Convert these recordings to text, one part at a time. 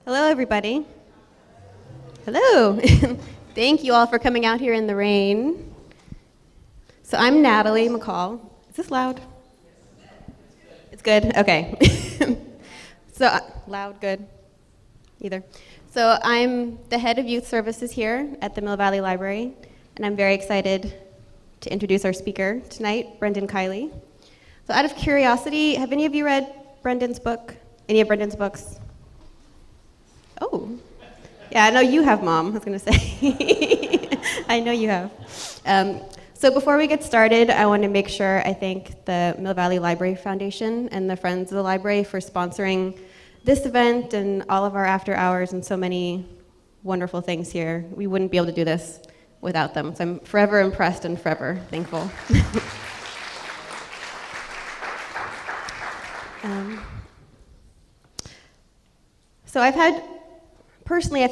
Hello, everybody. Hello. Thank you all for coming out here in the rain. So I'm Natalie McCall. Is this loud? It's good? Okay. Loud, good? Either. So I'm the head of youth services here at the Mill Valley Library, and I'm very excited to introduce our speaker tonight, Brendan Kiely. So out of curiosity, have any of you read Brendan's book? Any of Brendan's books? Oh, yeah, I know you have, Mom, I was going to say. I know you have. So before we get started, I want to make sure I thank the Mill Valley Library Foundation and the Friends of the Library for sponsoring this event and all of our after hours and so many wonderful things here. We wouldn't be able to do this without them. So I'm forever impressed and forever thankful. So I've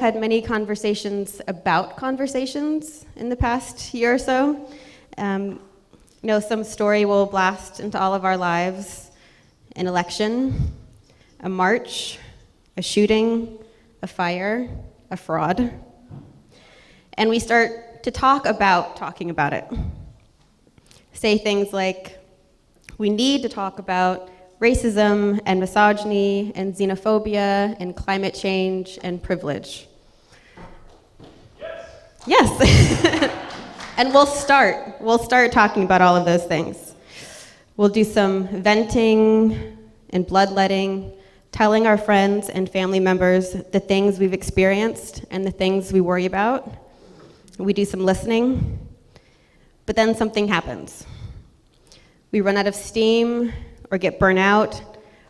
had many conversations about conversations in the past year or so. Some story will blast into all of our lives: an election, a march, a shooting, a fire, a fraud. And we start to talk about talking about it. Say things like, we need to talk about racism and misogyny and xenophobia and climate change and privilege. Yes. And we'll start talking about all of those things. We'll do some venting and bloodletting, telling our friends and family members the things we've experienced and the things we worry about. We do some listening, but then something happens. We run out of steam, or get burnt out,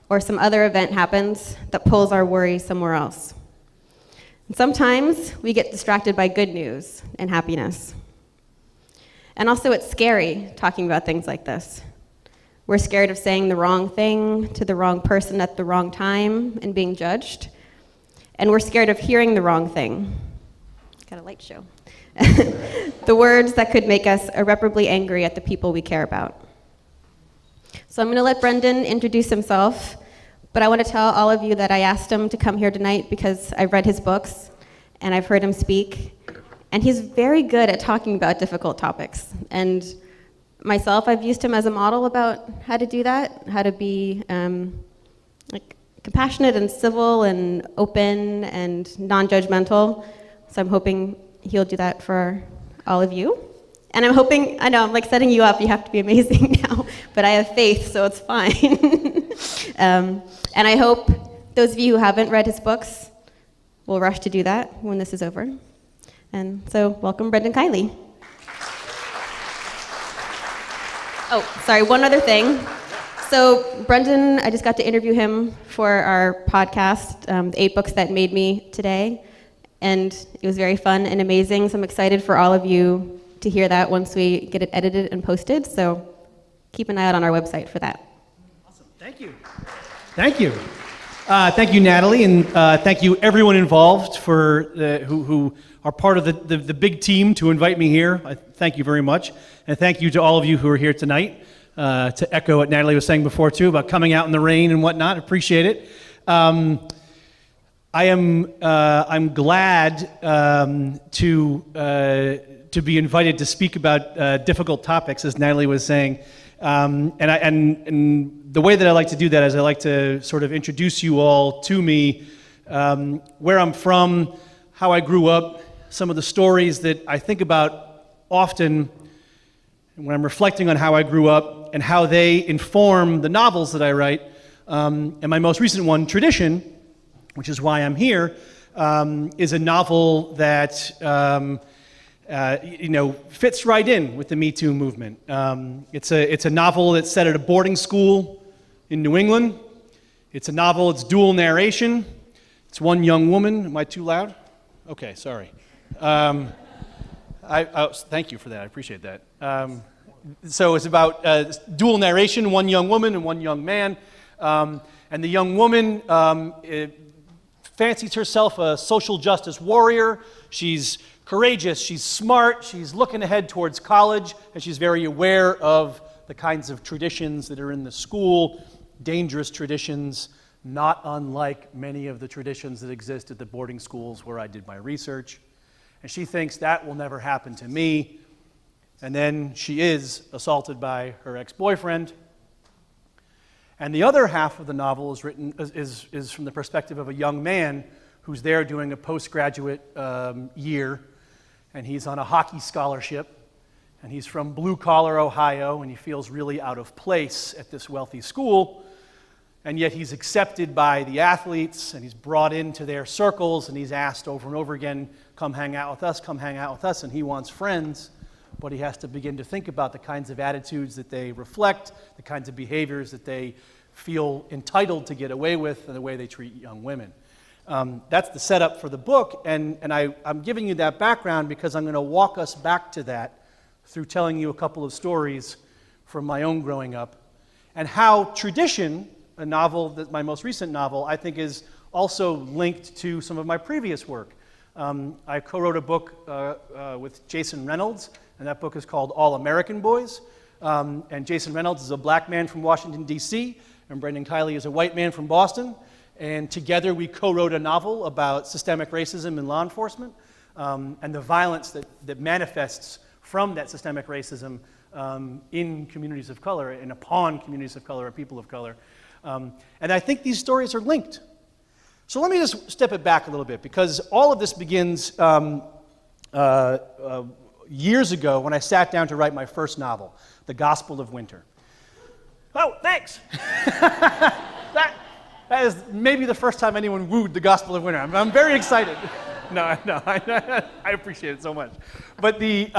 or some other event happens that pulls our worry somewhere else. And sometimes we get distracted by good news and happiness. And also it's scary talking about things like this. We're scared of saying the wrong thing to the wrong person at the wrong time and being judged. And we're scared of hearing the wrong thing. Got a light show. The words that could make us irreparably angry at the people we care about. So I'm going to let Brendan introduce himself, but I want to tell all of you that I asked him to come here tonight because I've read his books and I've heard him speak, and he's very good at talking about difficult topics. And myself, I've used him as a model about how to do that, how to be compassionate and civil and open and non-judgmental. So I'm hoping he'll do that for all of you. And I know I'm like setting you up, you have to be amazing now, but I have faith, so it's fine. And I hope those of you who haven't read his books will rush to do that when this is over. And so, welcome Brendan Kiely. Oh, sorry, one other thing. So Brendan, I just got to interview him for our podcast, the 8 Books That Made Me today, and it was very fun and amazing, so I'm excited for all of you to hear that once we get it edited and posted, so keep an eye out on our website for that. Awesome, thank you. Thank you. Thank you, Natalie, and thank you everyone involved who are part of the big team to invite me here. I thank you very much, and thank you to all of you who are here tonight. To echo what Natalie was saying before too, about coming out in the rain and whatnot, appreciate it. I'm glad to be invited to speak about difficult topics, as Natalie was saying. And the way that I like to do that is I like to sort of introduce you all to me, where I'm from, how I grew up, some of the stories that I think about often when I'm reflecting on how I grew up and how they inform the novels that I write. And my most recent one, Tradition, which is why I'm here, is a novel that fits right in with the Me Too movement. It's a novel that's set at a boarding school in New England. It's a novel, it's dual narration. It's one young woman. Am I too loud? Okay, sorry. Thank you for that, I appreciate that. So it's about dual narration, one young woman and one young man. And the young woman fancies herself a social justice warrior. She's courageous, she's smart, she's looking ahead towards college, and she's very aware of the kinds of traditions that are in the school, dangerous traditions not unlike many of the traditions that exist at the boarding schools where I did my research. And she thinks that will never happen to me. And then she is assaulted by her ex-boyfriend. And the other half of the novel is from the perspective of a young man who's there doing a postgraduate year, and he's on a hockey scholarship, and he's from blue-collar Ohio, and he feels really out of place at this wealthy school, and yet he's accepted by the athletes, and he's brought into their circles, and he's asked over and over again, come hang out with us, come hang out with us, and he wants friends, but he has to begin to think about the kinds of attitudes that they reflect, the kinds of behaviors that they feel entitled to get away with, and the way they treat young women. That's the setup for the book, and I'm giving you that background because I'm going to walk us back to that through telling you a couple of stories from my own growing up, and how tradition, a novel, my most recent novel, I think is also linked to some of my previous work. I co-wrote a book with Jason Reynolds, and that book is called All American Boys. And Jason Reynolds is a black man from Washington, D.C., and Brendan Kiely is a white man from Boston. And together we co-wrote a novel about systemic racism in law enforcement and the violence that manifests from that systemic racism in communities of color and upon communities of color or people of color. And I think these stories are linked. So let me just step it back a little bit, because all of this begins years ago when I sat down to write my first novel, The Gospel of Winter. Oh, thanks! That is maybe the first time anyone wooed The Gospel of Winter. I'm very excited. No, I appreciate it so much. But this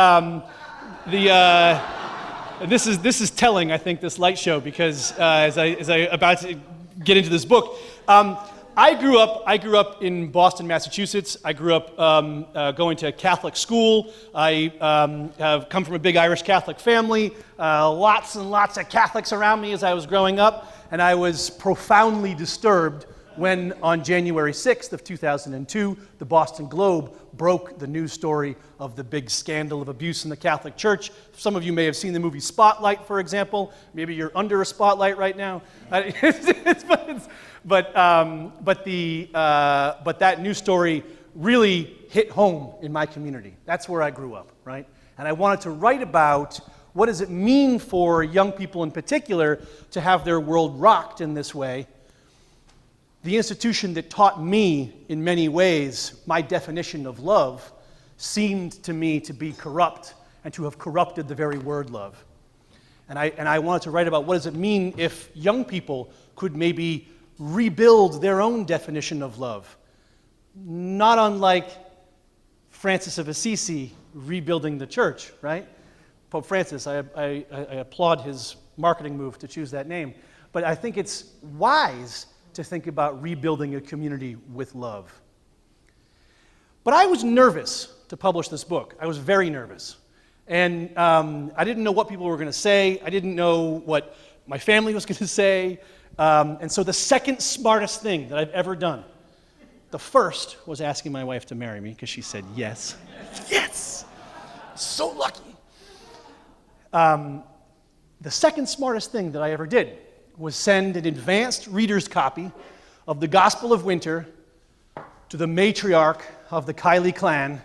is telling, I think, this light show, because as I about to get into this book, I grew up in Boston, Massachusetts. I grew up going to Catholic school. I have come from a big Irish Catholic family. Lots and lots of Catholics around me as I was growing up, and I was profoundly disturbed when on January 6th of 2002, the Boston Globe broke the news story of the big scandal of abuse in the Catholic Church. Some of you may have seen the movie Spotlight, for example. Maybe you're under a spotlight right now. But that news story really hit home in my community. That's where I grew up, right? And I wanted to write about what does it mean for young people in particular to have their world rocked in this way. The institution that taught me, in many ways, my definition of love seemed to me to be corrupt and to have corrupted the very word love. And I wanted to write about what does it mean if young people could maybe rebuild their own definition of love, not unlike Francis of Assisi rebuilding the church, right? Pope Francis, I applaud his marketing move to choose that name, but I think it's wise to think about rebuilding a community with love. But I was nervous to publish this book. I was very nervous. And I didn't know what people were going to say. I didn't know what my family was going to say. And so the second smartest thing that I've ever done, the first was asking my wife to marry me, because she said yes. Yes! So lucky. The second smartest thing that I ever did was send an advanced reader's copy of The Gospel of Winter to the matriarch of the Kiely clan,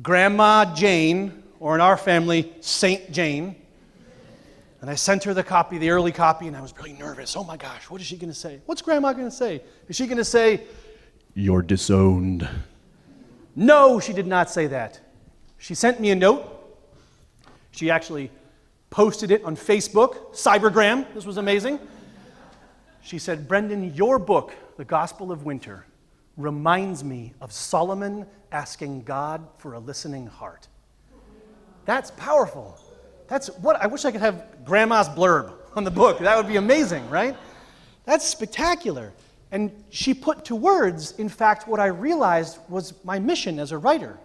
Grandma Jane, or in our family, Saint Jane. And I sent her the copy, the early copy, and I was really nervous. Oh my gosh, what is she going to say? What's Grandma going to say? Is she going to say, "You're disowned"? No, she did not say that. She sent me a note. She actually posted it on Facebook, Cybergram. This was amazing. She said, "Brendan, your book, The Gospel of Winter, reminds me of Solomon asking God for a listening heart." That's powerful. That's what I wish I could have Grandma's blurb on the book. That would be amazing, right? That's spectacular. And she put to words, in fact, what I realized was my mission as a writer.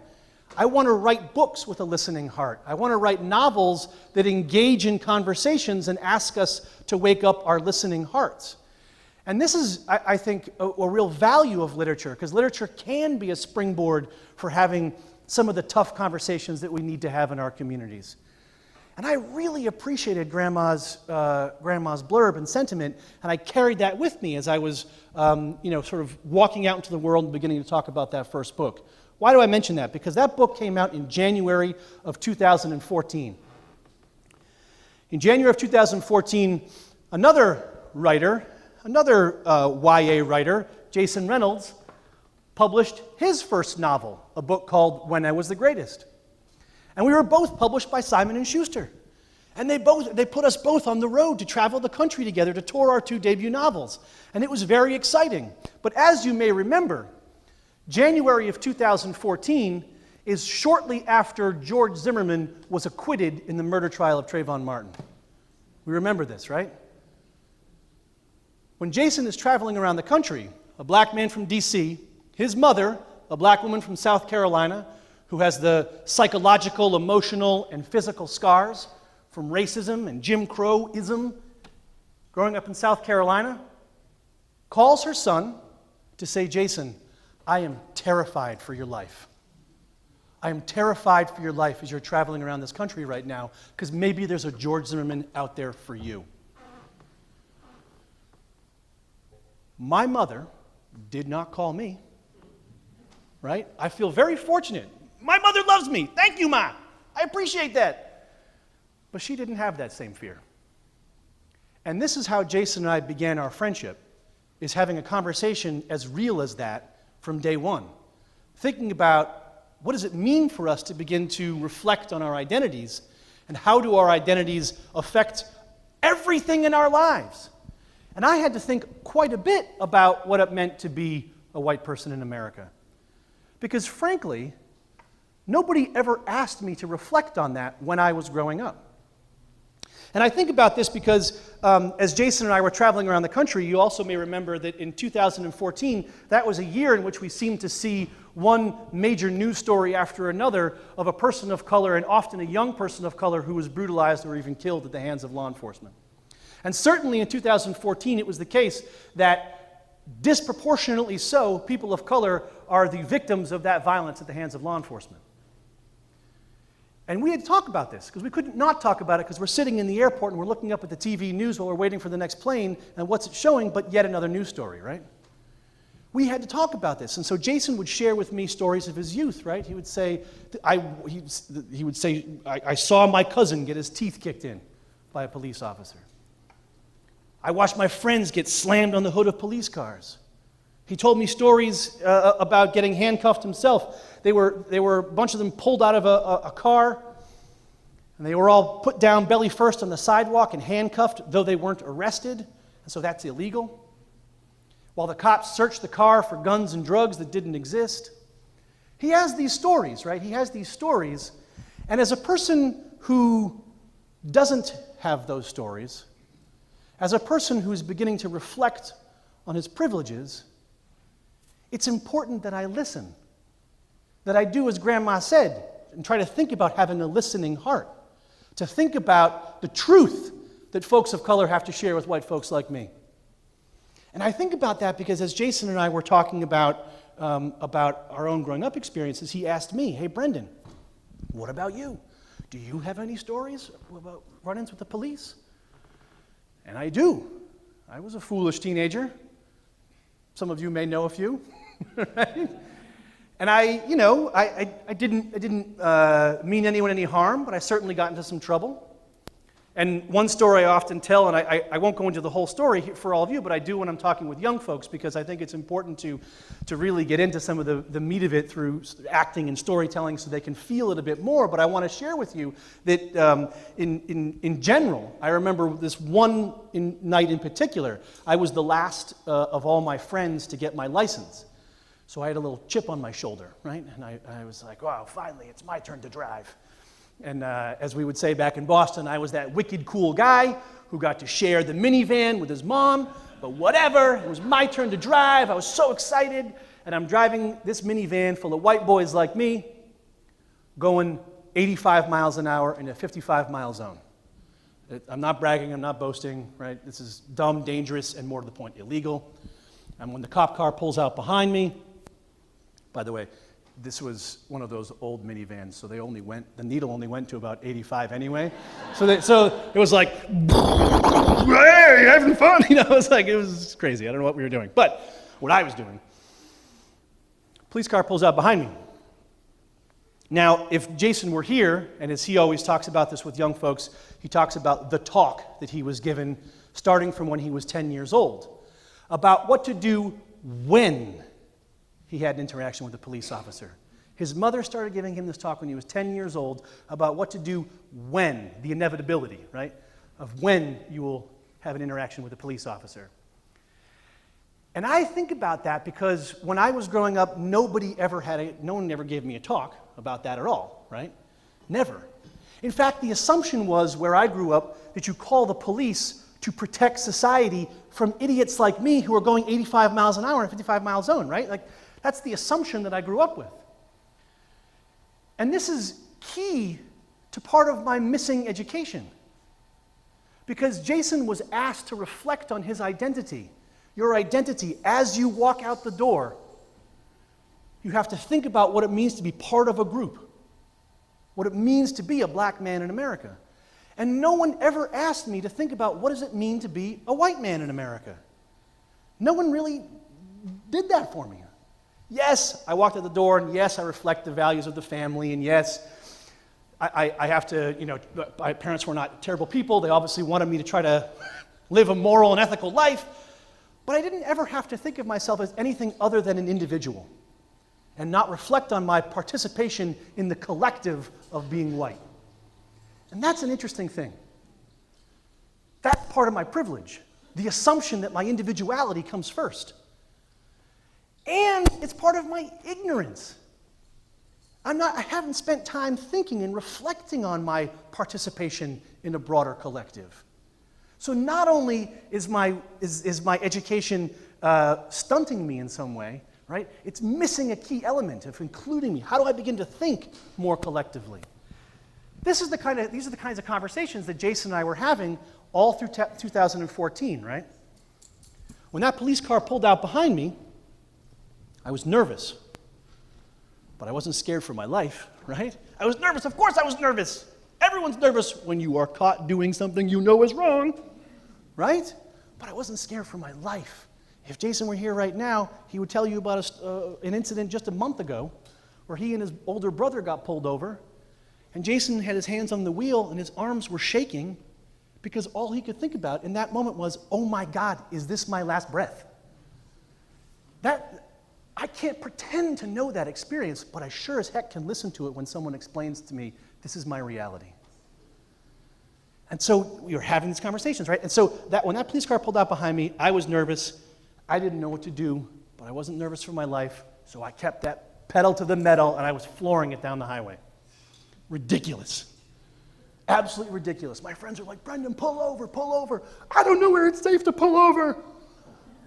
I want to write books with a listening heart. I want to write novels that engage in conversations and ask us to wake up our listening hearts. And this is, I think, a real value of literature, because literature can be a springboard for having some of the tough conversations that we need to have in our communities. And I really appreciated Grandma's blurb and sentiment, and I carried that with me as I was, sort of walking out into the world and beginning to talk about that first book. Why do I mention that? Because that book came out in January of 2014. In January of 2014, another writer, YA writer, Jason Reynolds, published his first novel, a book called When I Was the Greatest. And we were both published by Simon & Schuster. And they put us both on the road to travel the country together to tour our 2 debut novels. And it was very exciting. But as you may remember, January of 2014 is shortly after George Zimmerman was acquitted in the murder trial of Trayvon Martin. We remember this, right? When Jason is traveling around the country, a black man from D.C., his mother, a black woman from South Carolina, who has the psychological, emotional, and physical scars from racism and Jim Crow-ism growing up in South Carolina, calls her son to say, Jason, I am terrified for your life. I am terrified for your life as you're traveling around this country right now, because maybe there's a George Zimmerman out there for you. My mother did not call me, right? I feel very fortunate. My mother loves me. Thank you, Ma. I appreciate that. But she didn't have that same fear. And this is how Jason and I began our friendship, is having a conversation as real as that from day one. Thinking about what does it mean for us to begin to reflect on our identities, and how do our identities affect everything in our lives? And I had to think quite a bit about what it meant to be a white person in America. Because frankly, nobody ever asked me to reflect on that when I was growing up. And I think about this because as Jason and I were traveling around the country, you also may remember that in 2014, that was a year in which we seemed to see one major news story after another of a person of color, and often a young person of color, who was brutalized or even killed at the hands of law enforcement. And certainly in 2014, it was the case that disproportionately so, people of color are the victims of that violence at the hands of law enforcement. And we had to talk about this, because we couldn't not talk about it, because we're sitting in the airport and we're looking up at the TV news while we're waiting for the next plane, and what's it showing but yet another news story, right? We had to talk about this. And so Jason would share with me stories of his youth, right? He would say, I saw my cousin get his teeth kicked in by a police officer. I watched my friends get slammed on the hood of police cars. He told me stories about getting handcuffed himself. They were a bunch of them pulled out of a car, and they were all put down belly first on the sidewalk and handcuffed, though they weren't arrested, and so that's illegal. While the cops searched the car for guns and drugs that didn't exist. He has these stories, right? He has these stories, and as a person who doesn't have those stories, as a person who's beginning to reflect on his privileges, it's important that I listen, that I do as Grandma said, and try to think about having a listening heart, to think about the truth that folks of color have to share with white folks like me. And I think about that because as Jason and I were talking about our own growing up experiences, he asked me, hey, Brendan, what about you? Do you have any stories about run-ins with the police? And I do. I was a foolish teenager. Some of you may know a few, right? And I didn't mean anyone any harm, but I certainly got into some trouble. And one story I often tell, and I won't go into the whole story for all of you, but I do when I'm talking with young folks, because I think it's important to really get into some of the meat of it through acting and storytelling so they can feel it a bit more. But I want to share with you that in general, I remember this one night in particular, I was the last of all my friends to get my license. So I had a little chip on my shoulder, right? And I was like, wow, finally, it's my turn to drive. And as we would say back in Boston, I was that wicked cool guy who got to share the minivan with his mom, but whatever, it was my turn to drive. I was so excited, and I'm driving this minivan full of white boys like me, going 85 miles an hour in a 55-mile zone. I'm not bragging, I'm not boasting, right? This is dumb, dangerous, and more to the point, illegal. And when the cop car pulls out behind me, by the way, this was one of those old minivans, so the needle only went to about 85 anyway. So it was like, hey, having fun, it was crazy. I don't know what we were doing, but what I was doing. Police car pulls out behind me. Now, if Jason were here, and as he always talks about this with young folks, he talks about the talk that he was given starting from when he was 10 years old, about what to do when he had an interaction with a police officer. His mother started giving him this talk when he was 10 years old about what to do when, the inevitability, right, of when you will have an interaction with a police officer. And I think about that because when I was growing up, no one ever gave me a talk about that at all, right? Never. In fact, the assumption was where I grew up that you call the police to protect society from idiots like me who are going 85 miles an hour in a 55-mile zone, right? Like, that's the assumption that I grew up with. And this is key to part of my missing education. Because Jason was asked to reflect on his identity. Your identity, as you walk out the door, you have to think about what it means to be part of a group, what it means to be a black man in America. And no one ever asked me to think about what does it mean to be a white man in America. No one really did that for me. Yes, I walked out the door, and yes, I reflect the values of the family, and yes, I have to, my parents were not terrible people. They obviously wanted me to try to live a moral and ethical life, but I didn't ever have to think of myself as anything other than an individual and not reflect on my participation in the collective of being white. And that's an interesting thing. That's part of my privilege, the assumption that my individuality comes first. And it's part of my ignorance. I haven't spent time thinking and reflecting on my participation in a broader collective. So not only is my education stunting me in some way, right? It's missing a key element of including me. How do I begin to think more collectively? These are the kinds of conversations that Jason and I were having all through 2014, right? When that police car pulled out behind me, I was nervous, but I wasn't scared for my life, right? I was nervous. Of course I was nervous. Everyone's nervous when you are caught doing something you know is wrong, right? But I wasn't scared for my life. If Jason were here right now, he would tell you about an incident just a month ago where he and his older brother got pulled over, and Jason had his hands on the wheel and his arms were shaking because all he could think about in that moment was, oh my God, is this my last breath? I can't pretend to know that experience, but I sure as heck can listen to it when someone explains to me, this is my reality. And so we were having these conversations, right? And so when that police car pulled out behind me, I was nervous. I didn't know what to do, but I wasn't nervous for my life, so I kept that pedal to the metal, and I was flooring it down the highway. Ridiculous. Absolutely ridiculous. My friends are like, Brendan, pull over, pull over. I don't know where it's safe to pull over.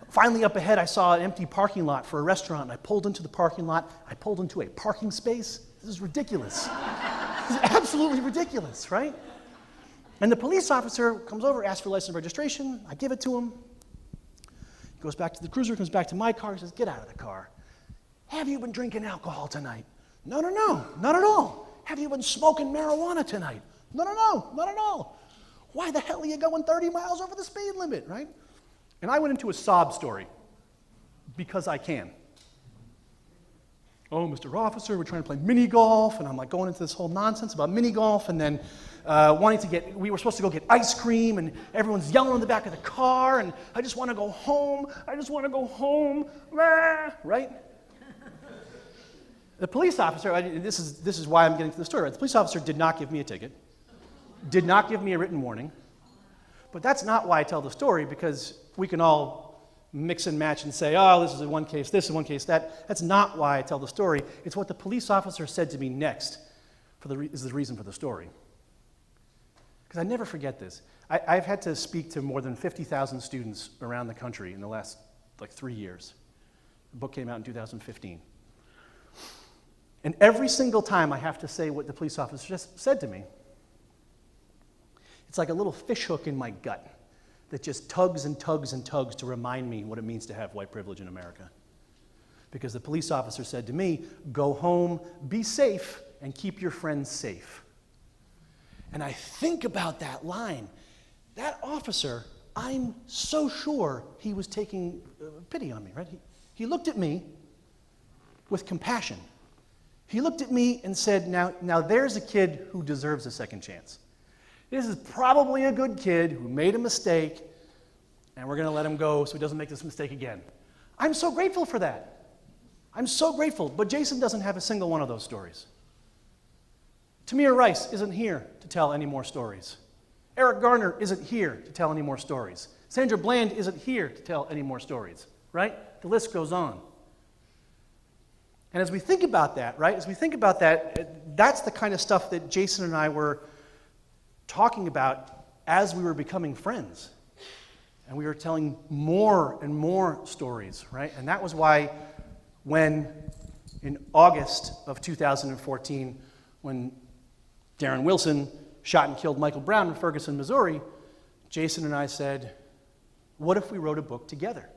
Finally, up ahead, I saw an empty parking lot for a restaurant, and I pulled into the parking lot. I pulled into a parking space. This is ridiculous. This is absolutely ridiculous, right? And the police officer comes over, asks for license and registration. I give it to him. He goes back to the cruiser, comes back to my car, says, get out of the car. Have you been drinking alcohol tonight? No, not at all. Have you been smoking marijuana tonight? No, not at all. Why the hell are you going 30 miles over the speed limit, right? And I went into a sob story, because I can. Oh, Mr. Officer, we're trying to play mini golf, and I'm like going into this whole nonsense about mini golf, and then we were supposed to go get ice cream, and everyone's yelling in the back of the car, and I just want to go home, right? The police officer, this is why I'm getting to the story, right? The police officer did not give me a ticket, did not give me a written warning, but that's not why I tell the story, because we can all mix and match and say, oh, this is one case, this is one case, that. That's not why I tell the story. It's what the police officer said to me next is the reason for the story. Because I never forget this. I've had to speak to more than 50,000 students around the country in the last 3 years. The book came out in 2015. And every single time I have to say what the police officer just said to me. It's like a little fish hook in my gut that just tugs and tugs and tugs to remind me what it means to have white privilege in America. because the police officer said to me, "Go home, be safe, and keep your friends safe." And I think about that line. That officer, I'm so sure he was taking pity on me, right? He looked at me with compassion. He looked at me and said, now there's a kid who deserves a second chance. This is probably a good kid who made a mistake, and we're going to let him go so he doesn't make this mistake again. I'm so grateful for that. I'm so grateful. But Jason doesn't have a single one of those stories. Tamir Rice isn't here to tell any more stories. Eric Garner isn't here to tell any more stories. Sandra Bland isn't here to tell any more stories, right? The list goes on. And as we think about that, right, that's the kind of stuff that Jason and I were talking about as we were becoming friends. And we were telling more and more stories, right? And that was why when in August of 2014, when Darren Wilson shot and killed Michael Brown in Ferguson, Missouri, Jason and I said, what if we wrote a book together?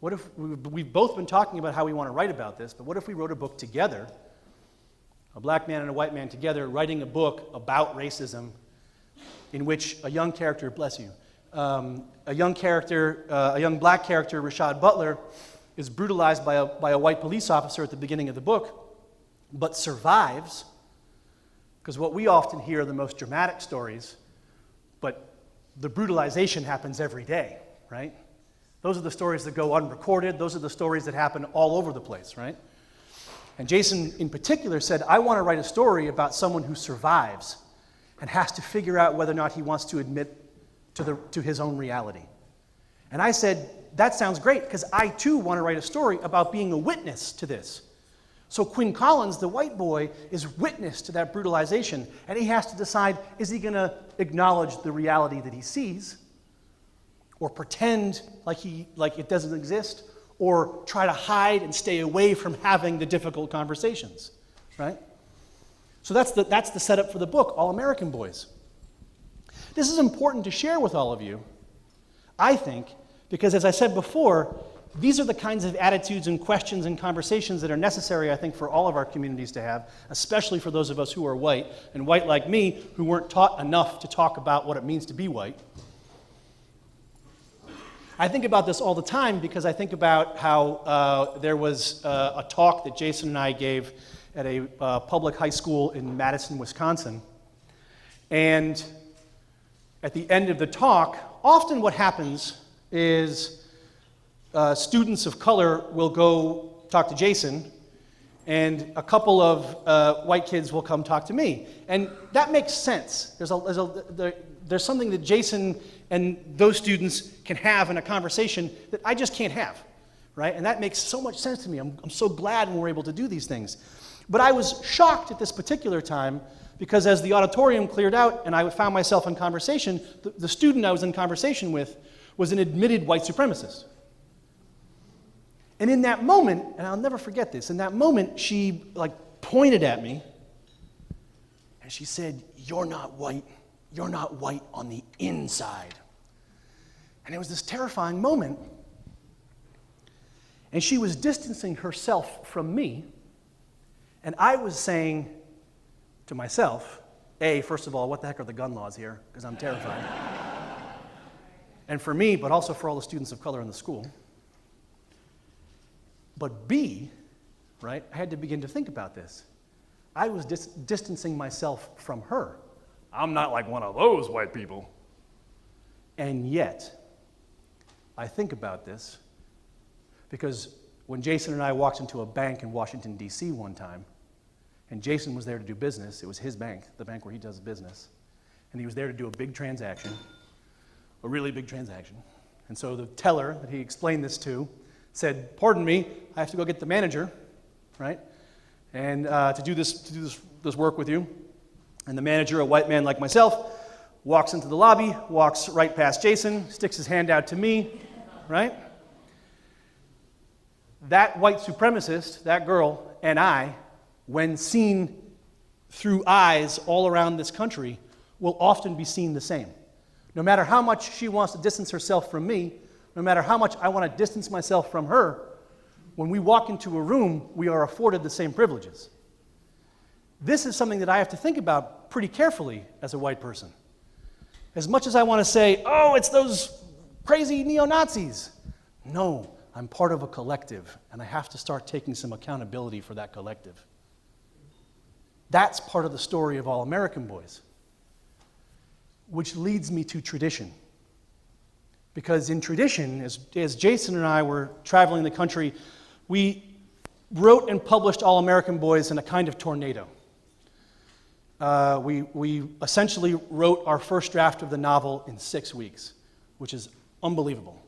What if we've both been talking about how we want to write about this, but what if we wrote a book together, a black man and a white man together, writing a book about racism in which a young character, bless you, a young black character, Rashad Butler, is brutalized by a white police officer at the beginning of the book, but survives, because what we often hear are the most dramatic stories, but the brutalization happens every day, right? Those are the stories that go unrecorded. Those are the stories that happen all over the place, right? And Jason, in particular, said, I want to write a story about someone who survives and has to figure out whether or not he wants to admit to his own reality. And I said, that sounds great, because I, too, want to write a story about being a witness to this. So Quinn Collins, the white boy, is witness to that brutalization, and he has to decide, is he going to acknowledge the reality that he sees, or pretend like it doesn't exist, or try to hide and stay away from having the difficult conversations, right? So that's the setup for the book, All American Boys. This is important to share with all of you, I think, because as I said before, these are the kinds of attitudes and questions and conversations that are necessary, I think, for all of our communities to have, especially for those of us who are white, and white like me, who weren't taught enough to talk about what it means to be white. I think about this all the time because I think about how there was a talk that Jason and I gave at a public high school in Madison, Wisconsin. And at the end of the talk, often what happens is students of color will go talk to Jason, and a couple of white kids will come talk to me. And that makes sense. There's something that Jason and those students can have in a conversation that I just can't have, right? And that makes so much sense to me. I'm so glad when we're able to do these things. But I was shocked at this particular time because as the auditorium cleared out and I found myself in conversation, the student I was in conversation with was an admitted white supremacist. And in that moment, and I'll never forget this, in that moment she pointed at me and she said, "You're not white. You're not white on the inside." And it was this terrifying moment. And she was distancing herself from me. And I was saying to myself, first of all, what the heck are the gun laws here? Because I'm terrified. And for me, but also for all the students of color in the school. But B, right, I had to begin to think about this. I was distancing myself from her. I'm not like one of those white people. And yet, I think about this because when Jason and I walked into a bank in Washington, D.C. one time, and Jason was there to do business, it was his bank, the bank where he does business, and he was there to do a big transaction, a really big transaction. And so the teller that he explained this to said, "Pardon me, I have to go get the manager, right, and to do this work with you." And the manager, a white man like myself, walks into the lobby, walks right past Jason, sticks his hand out to me, right? That white supremacist, that girl, and I, when seen through eyes all around this country, will often be seen the same. No matter how much she wants to distance herself from me, no matter how much I want to distance myself from her, when we walk into a room, we are afforded the same privileges. This is something that I have to think about pretty carefully as a white person. As much as I want to say, oh, it's those crazy neo-Nazis. No, I'm part of a collective, and I have to start taking some accountability for that collective. That's part of the story of All American Boys, which leads me to tradition. Because in tradition, as Jason and I were traveling the country, we wrote and published All American Boys in a kind of tornado. We essentially wrote our first draft of the novel in 6 weeks, which is unbelievable.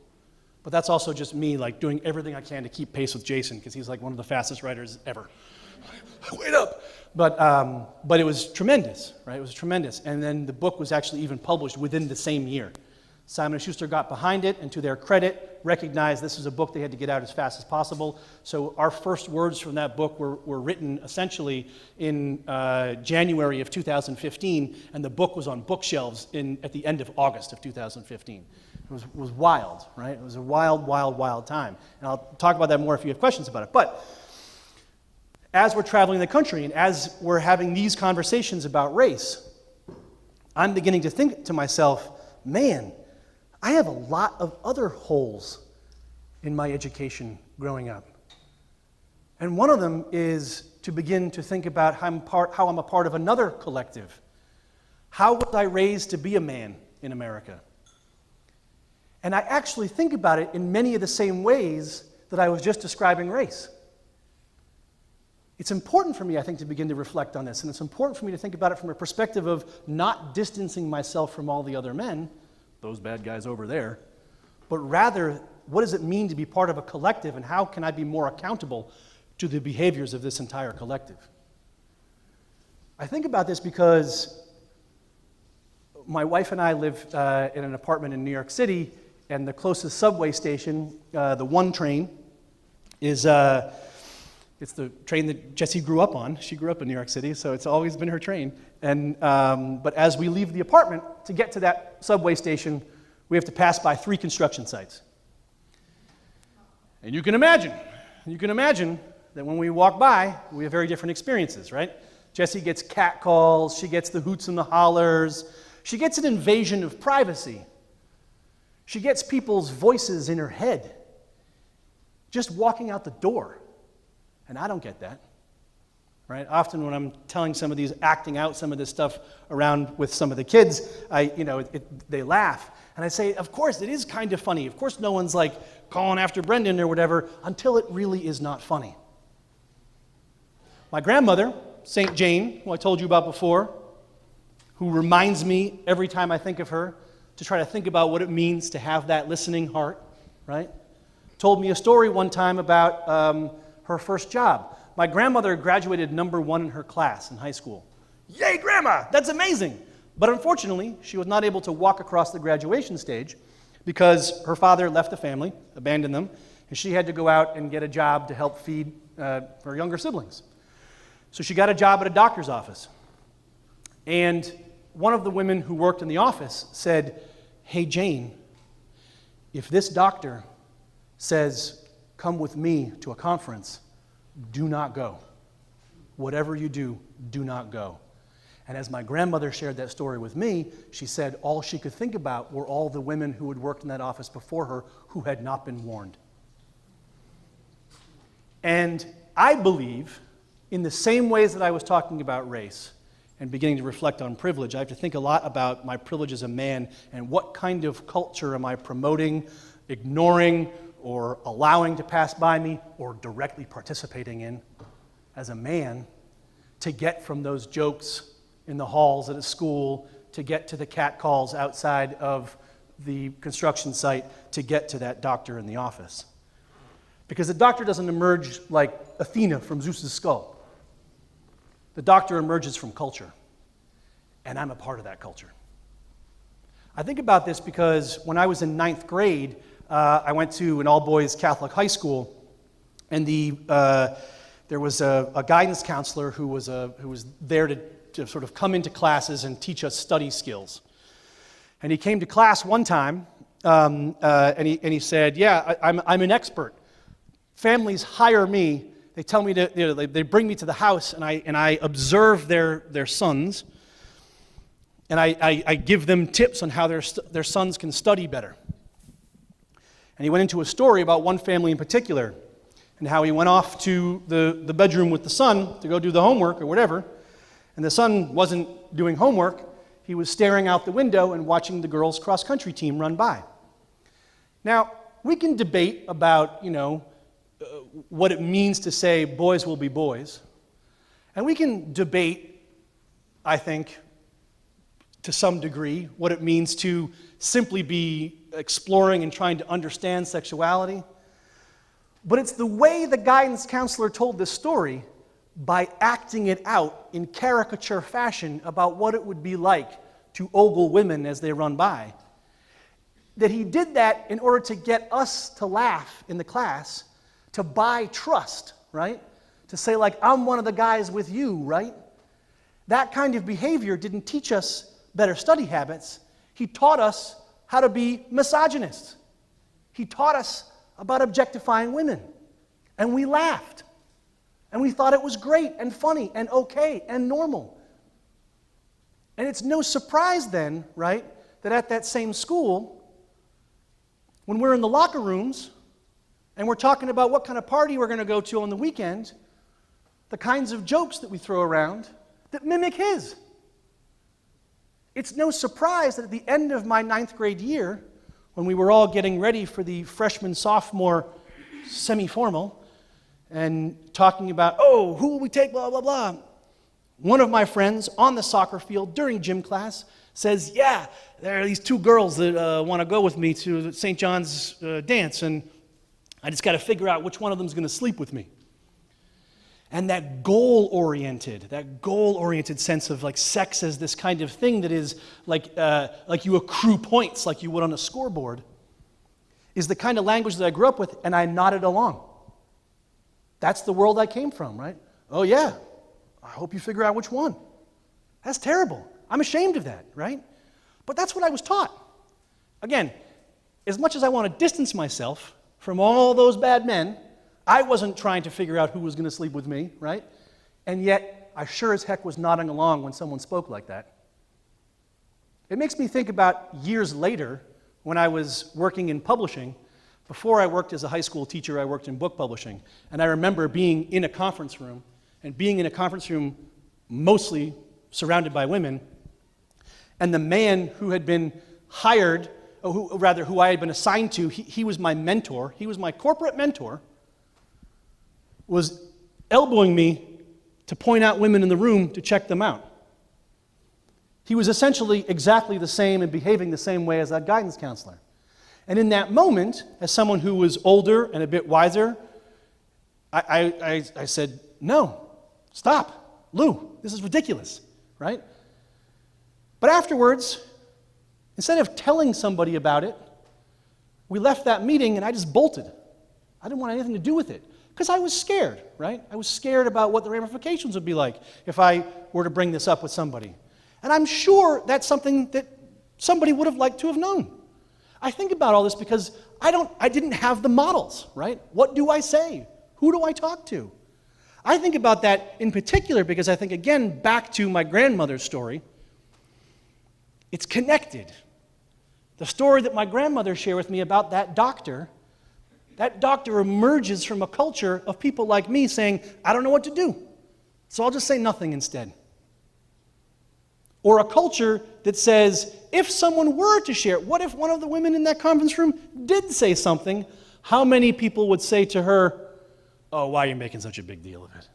But that's also just me doing everything I can to keep pace with Jason, because he's one of the fastest writers ever. Wait up! But it was tremendous, right? It was tremendous. And then the book was actually even published within the same year. Simon & Schuster got behind it, and to their credit, recognized this was a book they had to get out as fast as possible. So our first words from that book were written essentially in January of 2015, and the book was on bookshelves at the end of August of 2015. It was wild, right? It was a wild, wild, wild time. And I'll talk about that more if you have questions about it. But as we're traveling the country and as we're having these conversations about race, I'm beginning to think to myself, man, I have a lot of other holes in my education growing up. And one of them is to begin to think about how I'm a part of another collective. How was I raised to be a man in America? And I actually think about it in many of the same ways that I was just describing race. It's important for me, I think, to begin to reflect on this, and it's important for me to think about it from a perspective of not distancing myself from all the other men, those bad guys over there, but rather, what does it mean to be part of a collective, and how can I be more accountable to the behaviors of this entire collective? I think about this because my wife and I live in an apartment in New York City, and the closest subway station, the 1 train, is it's the train that Jessie grew up on. She grew up in New York City, so it's always been her train. And but as we leave the apartment, to get to that subway station, we have to pass by 3 construction sites. And you can imagine that when we walk by, we have very different experiences, right? Jessie gets catcalls, she gets the hoots and the hollers, she gets an invasion of privacy. She gets people's voices in her head, just walking out the door. And I don't get that, right? Often when I'm telling acting out some of this stuff around with some of the kids, they laugh. And I say, of course, it is kind of funny. Of course, no one's calling after Brendan or whatever, until it really is not funny. My grandmother, St. Jane, who I told you about before, who reminds me every time I think of her to try to think about what it means to have that listening heart, right? Told me a story one time about her first job. My grandmother graduated #1 in her class in high school. Yay, Grandma! That's amazing! But unfortunately, she was not able to walk across the graduation stage because her father left the family, abandoned them, and she had to go out and get a job to help feed her younger siblings. So she got a job at a doctor's office. And one of the women who worked in the office said, "Hey, Jane, if this doctor says, 'Come with me to a conference,' do not go. Whatever you do, do not go." And as my grandmother shared that story with me, she said all she could think about were all the women who had worked in that office before her who had not been warned. And I believe, in the same ways that I was talking about race and beginning to reflect on privilege, I have to think a lot about my privilege as a man and what kind of culture am I promoting, ignoring, or allowing to pass by me, or directly participating in as a man, to get from those jokes in the halls at a school, to get to the catcalls outside of the construction site, to get to that doctor in the office. Because the doctor doesn't emerge like Athena from Zeus's skull. The doctor emerges from culture, and I'm a part of that culture. I think about this because when I was in 9th grade, I went to an all-boys Catholic high school, and there was a guidance counselor who was there to sort of come into classes and teach us study skills. And he came to class one time, and he said, "Yeah, I'm an expert. families hire me. They tell me they bring me to the house, and I observe their sons, and I give them tips on how their sons can study better. And he went into a story about one family in particular, and how he went off to the bedroom with the son to go do the homework or whatever, and the son wasn't doing homework. He was staring out the window and watching the girls' cross-country team run by. Now, we can debate about, what it means to say boys will be boys. And we can debate, I think, to some degree, what it means to simply be exploring and trying to understand sexuality. But it's the way the guidance counselor told this story, by acting it out in caricature fashion about what it would be like to ogle women as they run by, that he did that in order to get us to laugh in the class, to buy trust, right? To say, like, I'm one of the guys with you, right? That kind of behavior didn't teach us better study habits. He taught us how to be misogynists. He taught us about objectifying women. And we laughed. And we thought it was great and funny and okay and normal. And it's no surprise then, right, that at that same school, when we're in the locker rooms and we're talking about what kind of party we're going to go to on the weekend, the kinds of jokes that we throw around that mimic his. It's no surprise that at the end of my 9th grade year, when we were all getting ready for the freshman-sophomore semi-formal and talking about, oh, who will we take, blah, blah, blah, one of my friends on the soccer field during gym class says, yeah, there are these 2 girls that want to go with me to the St. John's dance, and I just got to figure out which one of them is going to sleep with me. And that goal-oriented sense of like sex as this kind of thing that is like you accrue points like you would on a scoreboard is the kind of language that I grew up with, and I nodded along. That's the world I came from, right? Oh yeah, I hope you figure out which one. That's terrible. I'm ashamed of that, right? But that's what I was taught. Again, as much as I want to distance myself from all those bad men, I wasn't trying to figure out who was going to sleep with me, right? And yet, I sure as heck was nodding along when someone spoke like that. It makes me think about years later when I was working in publishing. Before I worked as a high school teacher, I worked in book publishing. And I remember being in a conference room, and being in a conference room mostly surrounded by women, and the man who had been hired, or who I had been assigned to, he was my mentor, he was my corporate mentor, was elbowing me to point out women in the room to check them out. He was essentially exactly the same and behaving the same way as that guidance counselor. And in that moment, as someone who was older and a bit wiser, I said, no, stop, Lou, this is ridiculous, right? But afterwards, instead of telling somebody about it, we left that meeting and I just bolted. I didn't want anything to do with it. Because I was scared, right? I was scared about what the ramifications would be like if I were to bring this up with somebody. And I'm sure that's something that somebody would have liked to have known. I think about all this because I didn't have the models, right? What do I say? Who do I talk to? I think about that in particular because I think, again, back to my grandmother's story. It's connected. The story that my grandmother shared with me about that doctor emerges from a culture of people like me saying, I don't know what to do, so I'll just say nothing instead. Or a culture that says, if someone were to share, what if one of the women in that conference room did say something, how many people would say to her, oh, why are you making such a big deal of it?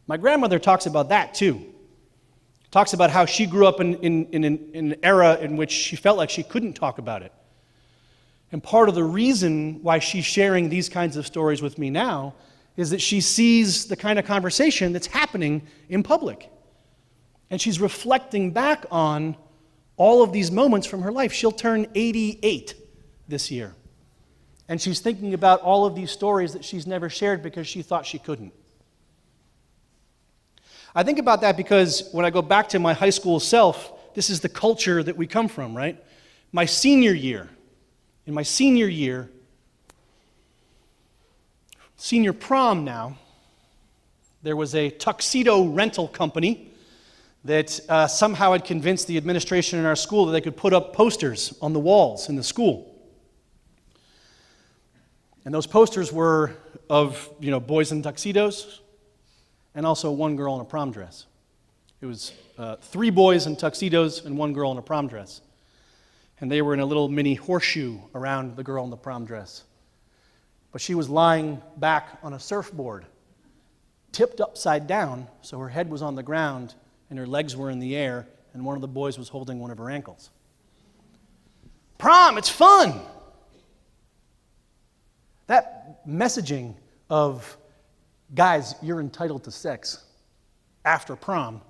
My grandmother talks about that too. Talks about how she grew up in an era in which she felt like she couldn't talk about it. And part of the reason why she's sharing these kinds of stories with me now is that she sees the kind of conversation that's happening in public. And she's reflecting back on all of these moments from her life. She'll turn 88 this year. And she's thinking about all of these stories that she's never shared because she thought she couldn't. I think about that because when I go back to my high school self, this is the culture that we come from, right? In my senior year, senior prom now, there was a tuxedo rental company that somehow had convinced the administration in our school that they could put up posters on the walls in the school. And those posters were of, boys in tuxedos and also one girl in a prom dress. It was 3 boys in tuxedos and 1 girl in a prom dress. And they were in a little mini horseshoe around the girl in the prom dress. But she was lying back on a surfboard, tipped upside down, so her head was on the ground and her legs were in the air, and one of the boys was holding one of her ankles. Prom, it's fun! That messaging of, guys, you're entitled to sex after prom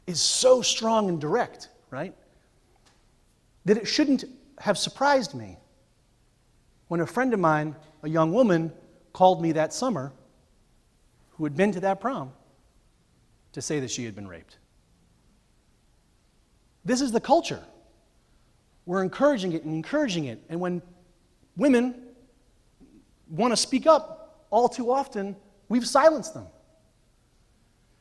is so strong and direct, right? That it shouldn't have surprised me when a friend of mine, a young woman, called me that summer, who had been to that prom, to say that she had been raped. This is the culture. We're encouraging it and encouraging it. And when women want to speak up, all too often, we've silenced them.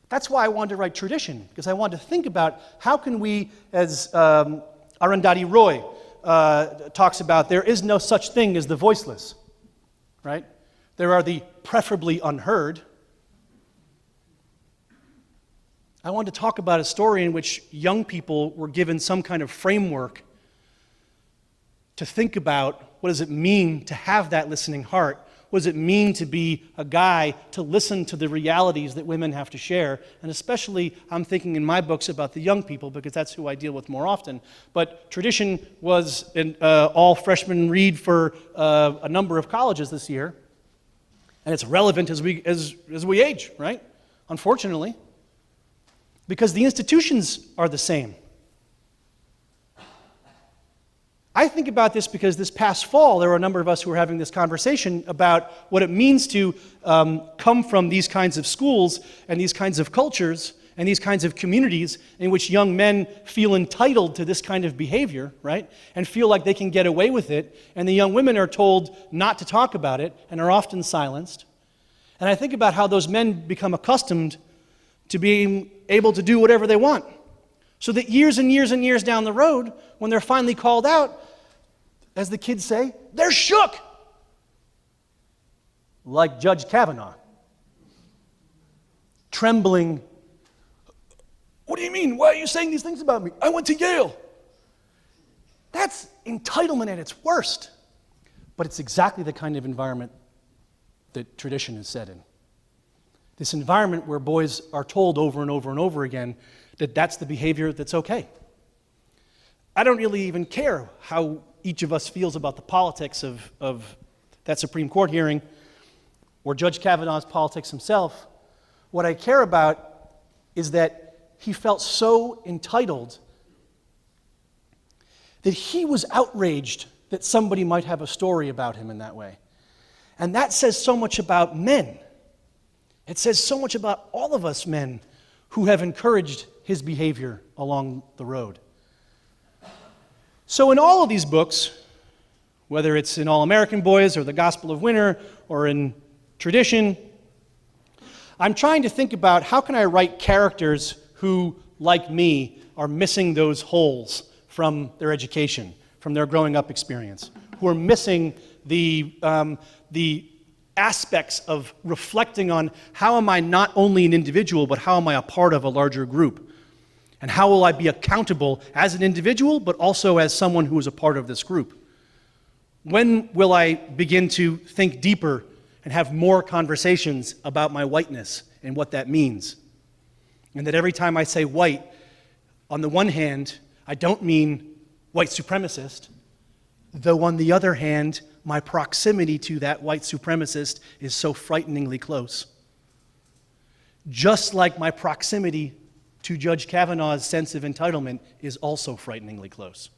That's why I wanted to write Tradition, because I wanted to think about how can we, as Arundhati Roy talks about, there is no such thing as the voiceless, right? There are the preferably unheard. I wanted to talk about a story in which young people were given some kind of framework to think about what does it mean to have that listening heart. What does it mean to be a guy, to listen to the realities that women have to share? And especially, I'm thinking in my books about the young people, because that's who I deal with more often. But Tradition was an all-freshman read for a number of colleges this year. And it's relevant as we age, right? Unfortunately. Because the institutions are the same. I think about this because this past fall, there were a number of us who were having this conversation about what it means to come from these kinds of schools and these kinds of cultures and these kinds of communities in which young men feel entitled to this kind of behavior, right? And feel like they can get away with it. And the young women are told not to talk about it and are often silenced. And I think about how those men become accustomed to being able to do whatever they want. So that years and years and years down the road, when they're finally called out, as the kids say, they're shook. Like Judge Kavanaugh. Trembling. What do you mean? Why are you saying these things about me? I went to Yale. That's entitlement at its worst. But it's exactly the kind of environment that Tradition is set in. This environment where boys are told over and over and over again that that's the behavior that's okay. I don't really even care how each of us feels about the politics of that Supreme Court hearing or Judge Kavanaugh's politics himself. What I care about is that he felt so entitled that he was outraged that somebody might have a story about him in that way. And that says so much about men. It says so much about all of us men who have encouraged his behavior along the road. So in all of these books, whether it's in All American Boys or The Gospel of Winter or in Tradition, I'm trying to think about how can I write characters who, like me, are missing those holes from their education, from their growing up experience, who are missing the aspects of reflecting on how am I not only an individual, but how am I a part of a larger group? And how will I be accountable as an individual, but also as someone who is a part of this group? When will I begin to think deeper and have more conversations about my whiteness and what that means? And that every time I say white, on the one hand, I don't mean white supremacist, though on the other hand, my proximity to that white supremacist is so frighteningly close. Just like my proximity to Judge Kavanaugh's sense of entitlement is also frighteningly close.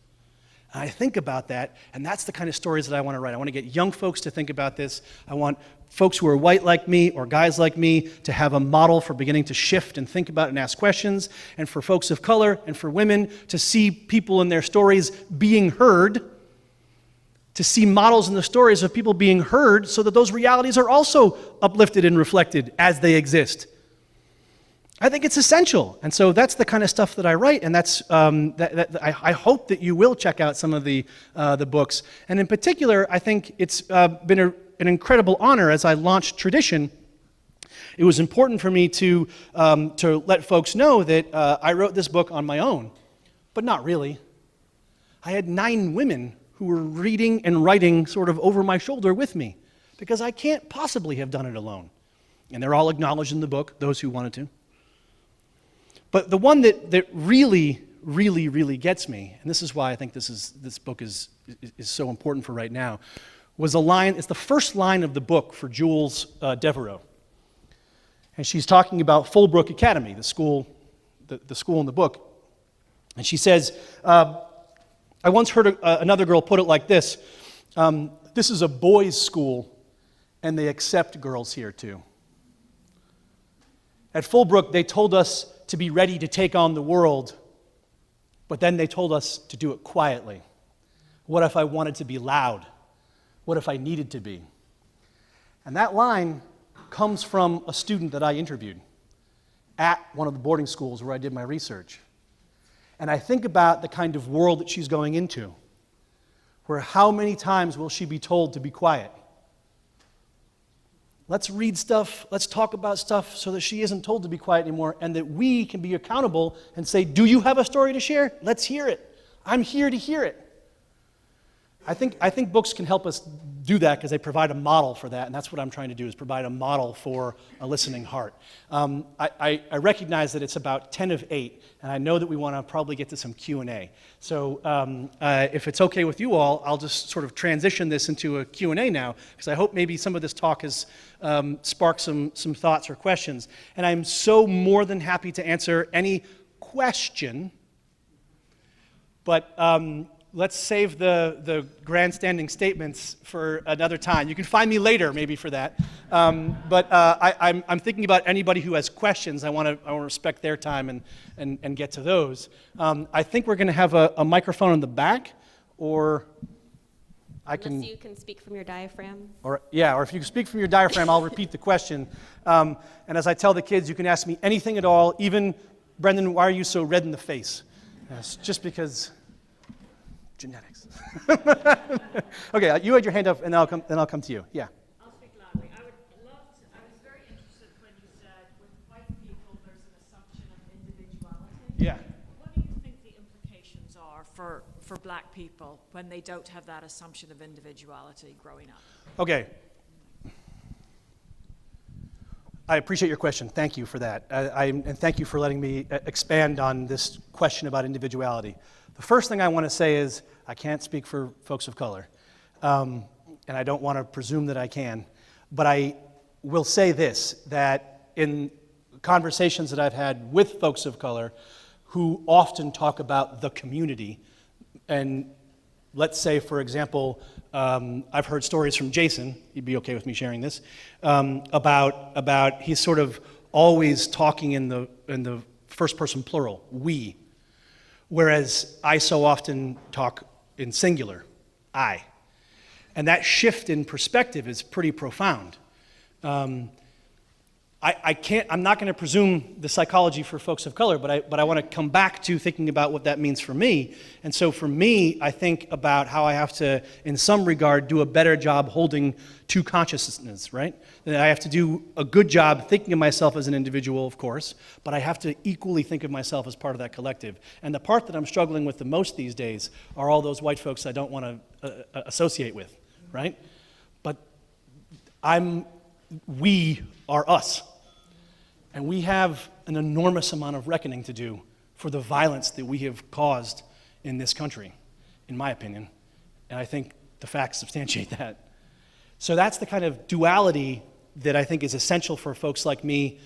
And I think about that, and that's the kind of stories that I want to write. I want to get young folks to think about this. I want folks who are white like me or guys like me to have a model for beginning to shift and think about and ask questions, and for folks of color and for women to see people in their stories being heard to see models in the stories of people being heard so that those realities are also uplifted and reflected as they exist. I think it's essential. And so that's the kind of stuff that I write, and that's I hope that you will check out some of the books. And in particular, I think it's been an incredible honor as I launched Tradition. It was important for me to let folks know that I wrote this book on my own, but not really. I had 9 women who were reading and writing sort of over my shoulder with me, because I can't possibly have done it alone. And they're all acknowledged in the book, those who wanted to. But the one that really, really, really gets me, and this is why I think this book is so important for right now, was a line. It's the first line of the book for Jules Devereaux. And she's talking about Fullbrook Academy, the school in the book. And she says, I once heard another girl put it like this: this is a boys' school, and they accept girls here too. At Fullbrook, they told us to be ready to take on the world, but then they told us to do it quietly. What if I wanted to be loud? What if I needed to be? And that line comes from a student that I interviewed at one of the boarding schools where I did my research. And I think about the kind of world that she's going into, where how many times will she be told to be quiet? Let's read stuff, let's talk about stuff so that she isn't told to be quiet anymore, and that we can be accountable and say, do you have a story to share? Let's hear it. I'm here to hear it. I think books can help us do that because they provide a model for that, and that's what I'm trying to do, is provide a model for a listening heart. I recognize that it's about 10 of 8, and I know that we want to probably get to some Q&A. So if it's okay with you all, I'll just sort of transition this into a Q&A now, because I hope maybe some of this talk has sparked some thoughts or questions. And I'm so more than happy to answer any question, but let's save the grandstanding statements for another time. You can find me later, maybe, for that. But I'm thinking about anybody who has questions. I want to respect their time and get to those. I think we're going to have a microphone in the back, or I can... Unless you can speak from your diaphragm. Or if you can speak from your diaphragm, I'll repeat the question. And as I tell the kids, you can ask me anything at all, even, Brendan, why are you so red in the face? It's just because... genetics. Okay, you had your hand up, and then I'll come to you. Yeah. I'll speak loudly. I was very interested when you said with white people there's an assumption of individuality. Yeah. What do you think the implications are for black people when they don't have that assumption of individuality growing up? Okay. I appreciate your question. Thank you for that. And thank you for letting me expand on this question about individuality. The first thing I want to say is I can't speak for folks of color, and I don't want to presume that I can, but I will say this, that in conversations that I've had with folks of color who often talk about the community, and let's say, for example, I've heard stories from Jason, he'd be okay with me sharing this, about he's sort of always talking in the first person plural, we. Whereas I so often talk in singular, I. And that shift in perspective is pretty profound. I'm not going to presume the psychology for folks of color, but I want to come back to thinking about what that means for me. And so for me, I think about how I have to, in some regard, do a better job holding two consciousnesses, right? That I have to do a good job thinking of myself as an individual, of course, but I have to equally think of myself as part of that collective. And the part that I'm struggling with the most these days are all those white folks I don't want to associate with, right? But we are us. And we have an enormous amount of reckoning to do for the violence that we have caused in this country, in my opinion. And I think the facts substantiate that. So that's the kind of duality that I think is essential for folks like me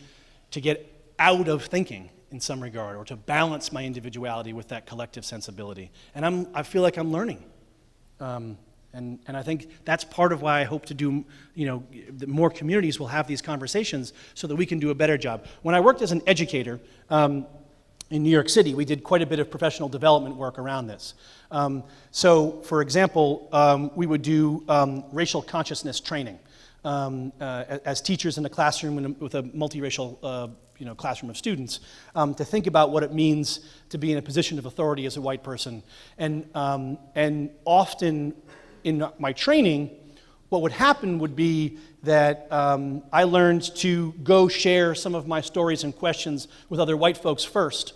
to get out of thinking in some regard, or to balance my individuality with that collective sensibility. And I feel like I'm learning. And I think that's part of why I hope to do, that more communities will have these conversations so that we can do a better job. When I worked as an educator, in New York City, we did quite a bit of professional development work around this. So, for example, we would do racial consciousness training as teachers in the classroom with a multiracial classroom of students, to think about what it means to be in a position of authority as a white person. And often in my training, what would happen would be that I learned to go share some of my stories and questions with other white folks first,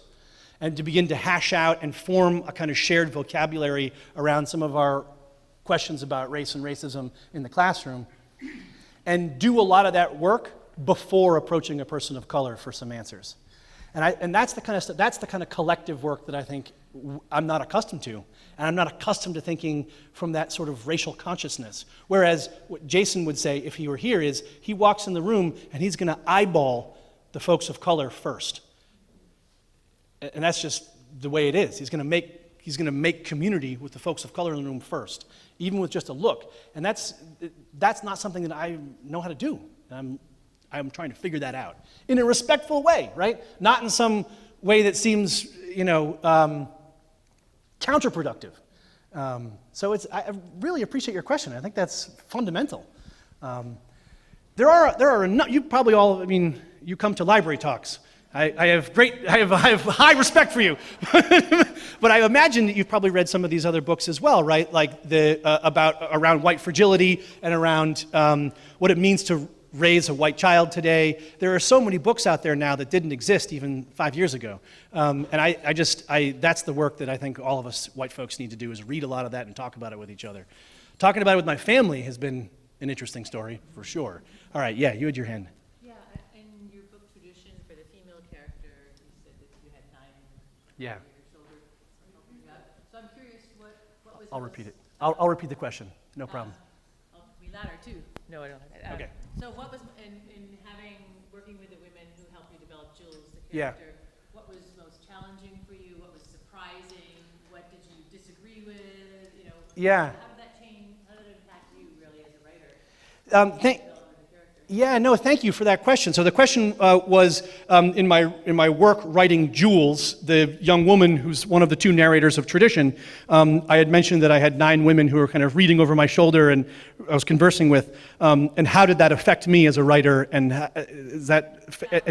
and to begin to hash out and form a kind of shared vocabulary around some of our questions about race and racism in the classroom, and do a lot of that work before approaching a person of color for some answers. And that's the kind of stuff, that's the kind of collective work that I think I'm not accustomed to. And I'm not accustomed to thinking from that sort of racial consciousness. Whereas what Jason would say if he were here is he walks in the room and he's going to eyeball the folks of color first. And that's just the way it is. He's going to make community with the folks of color in the room first, even with just a look. And that's not something that I know how to do. I'm trying to figure that out in a respectful way, right? Not in some way that seems, counterproductive. So I really appreciate your question. I think that's fundamental. There are you probably all, you come to library talks. I have high respect for you, but I imagine that you've probably read some of these other books as well, right? Like around white fragility and around what it means to raise a white child today. There are so many books out there now that didn't exist even 5 years ago, and that's the work that I think all of us white folks need to do, is read a lot of that and talk about it with each other. Talking about it with my family has been an interesting story for sure. All right, yeah, you had your hand. In your book tradition for the female character, you said that you had 9 Yeah. over your shoulder helping you out. So I'm curious, what was I'll repeat it. I'll repeat the question. No problem. I'll be louder too. No, I don't. Okay. So what was, in working with the women who helped you develop Jules, the Yeah. character, what was most challenging for you? What was surprising? What did you disagree with? Yeah. How did that change? How did it impact you really as a writer? Yeah, no, thank you for that question. So the question was, in my work writing Jules, the young woman who's one of the 2 narrators of tradition, I had mentioned that I had 9 women who were kind of reading over my shoulder and I was conversing with, and how did that affect me as a writer, and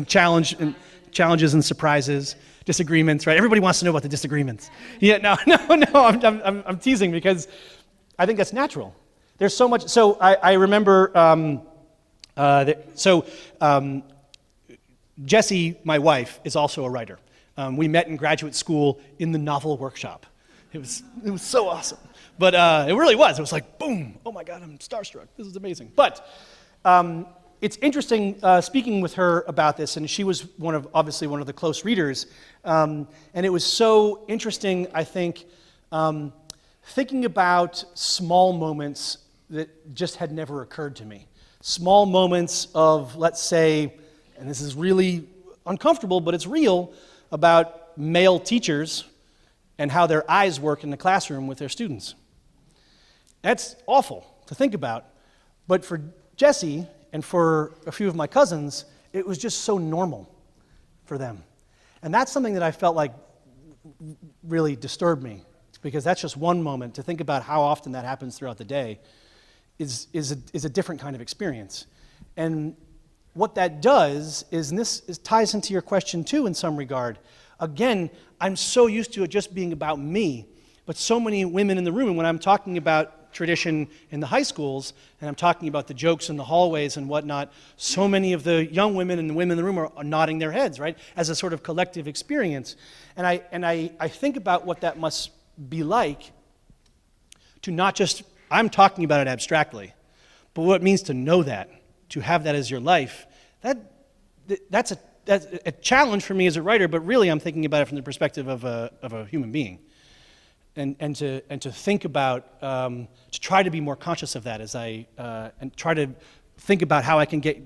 challenges and surprises, disagreements, right? Everybody wants to know about the disagreements. Yeah, no, I'm teasing because I think that's natural. There's so much. So I remember. Jessie, my wife, is also a writer. We met in graduate school in the novel workshop. It was so awesome. But it really was. It was like, boom, oh my God, I'm starstruck. This is amazing. But it's interesting speaking with her about this, and she was obviously one of the close readers. And it was so interesting, I think, thinking about small moments that just had never occurred to me. Small moments of, let's say, and this is really uncomfortable, but it's real, about male teachers and how their eyes work in the classroom with their students. That's awful to think about, but for Jessie and for a few of my cousins, it was just so normal for them. And that's something that I felt like really disturbed me, because that's just one moment. To think about how often that happens throughout the day is a different kind of experience. And what that does is, and this ties into your question too in some regard, again, I'm so used to it just being about me, but so many women in the room, and when I'm talking about tradition in the high schools, and I'm talking about the jokes in the hallways and whatnot, so many of the young women and the women in the room are nodding their heads, right, as a sort of collective experience. And I think about what that must be like to not just, I'm talking about it abstractly, but what it means to know that, to have that as your life, that's a challenge for me as a writer, but really I'm thinking about it from the perspective of a human being. And to think about, to try to be more conscious of that and try to think about how I can get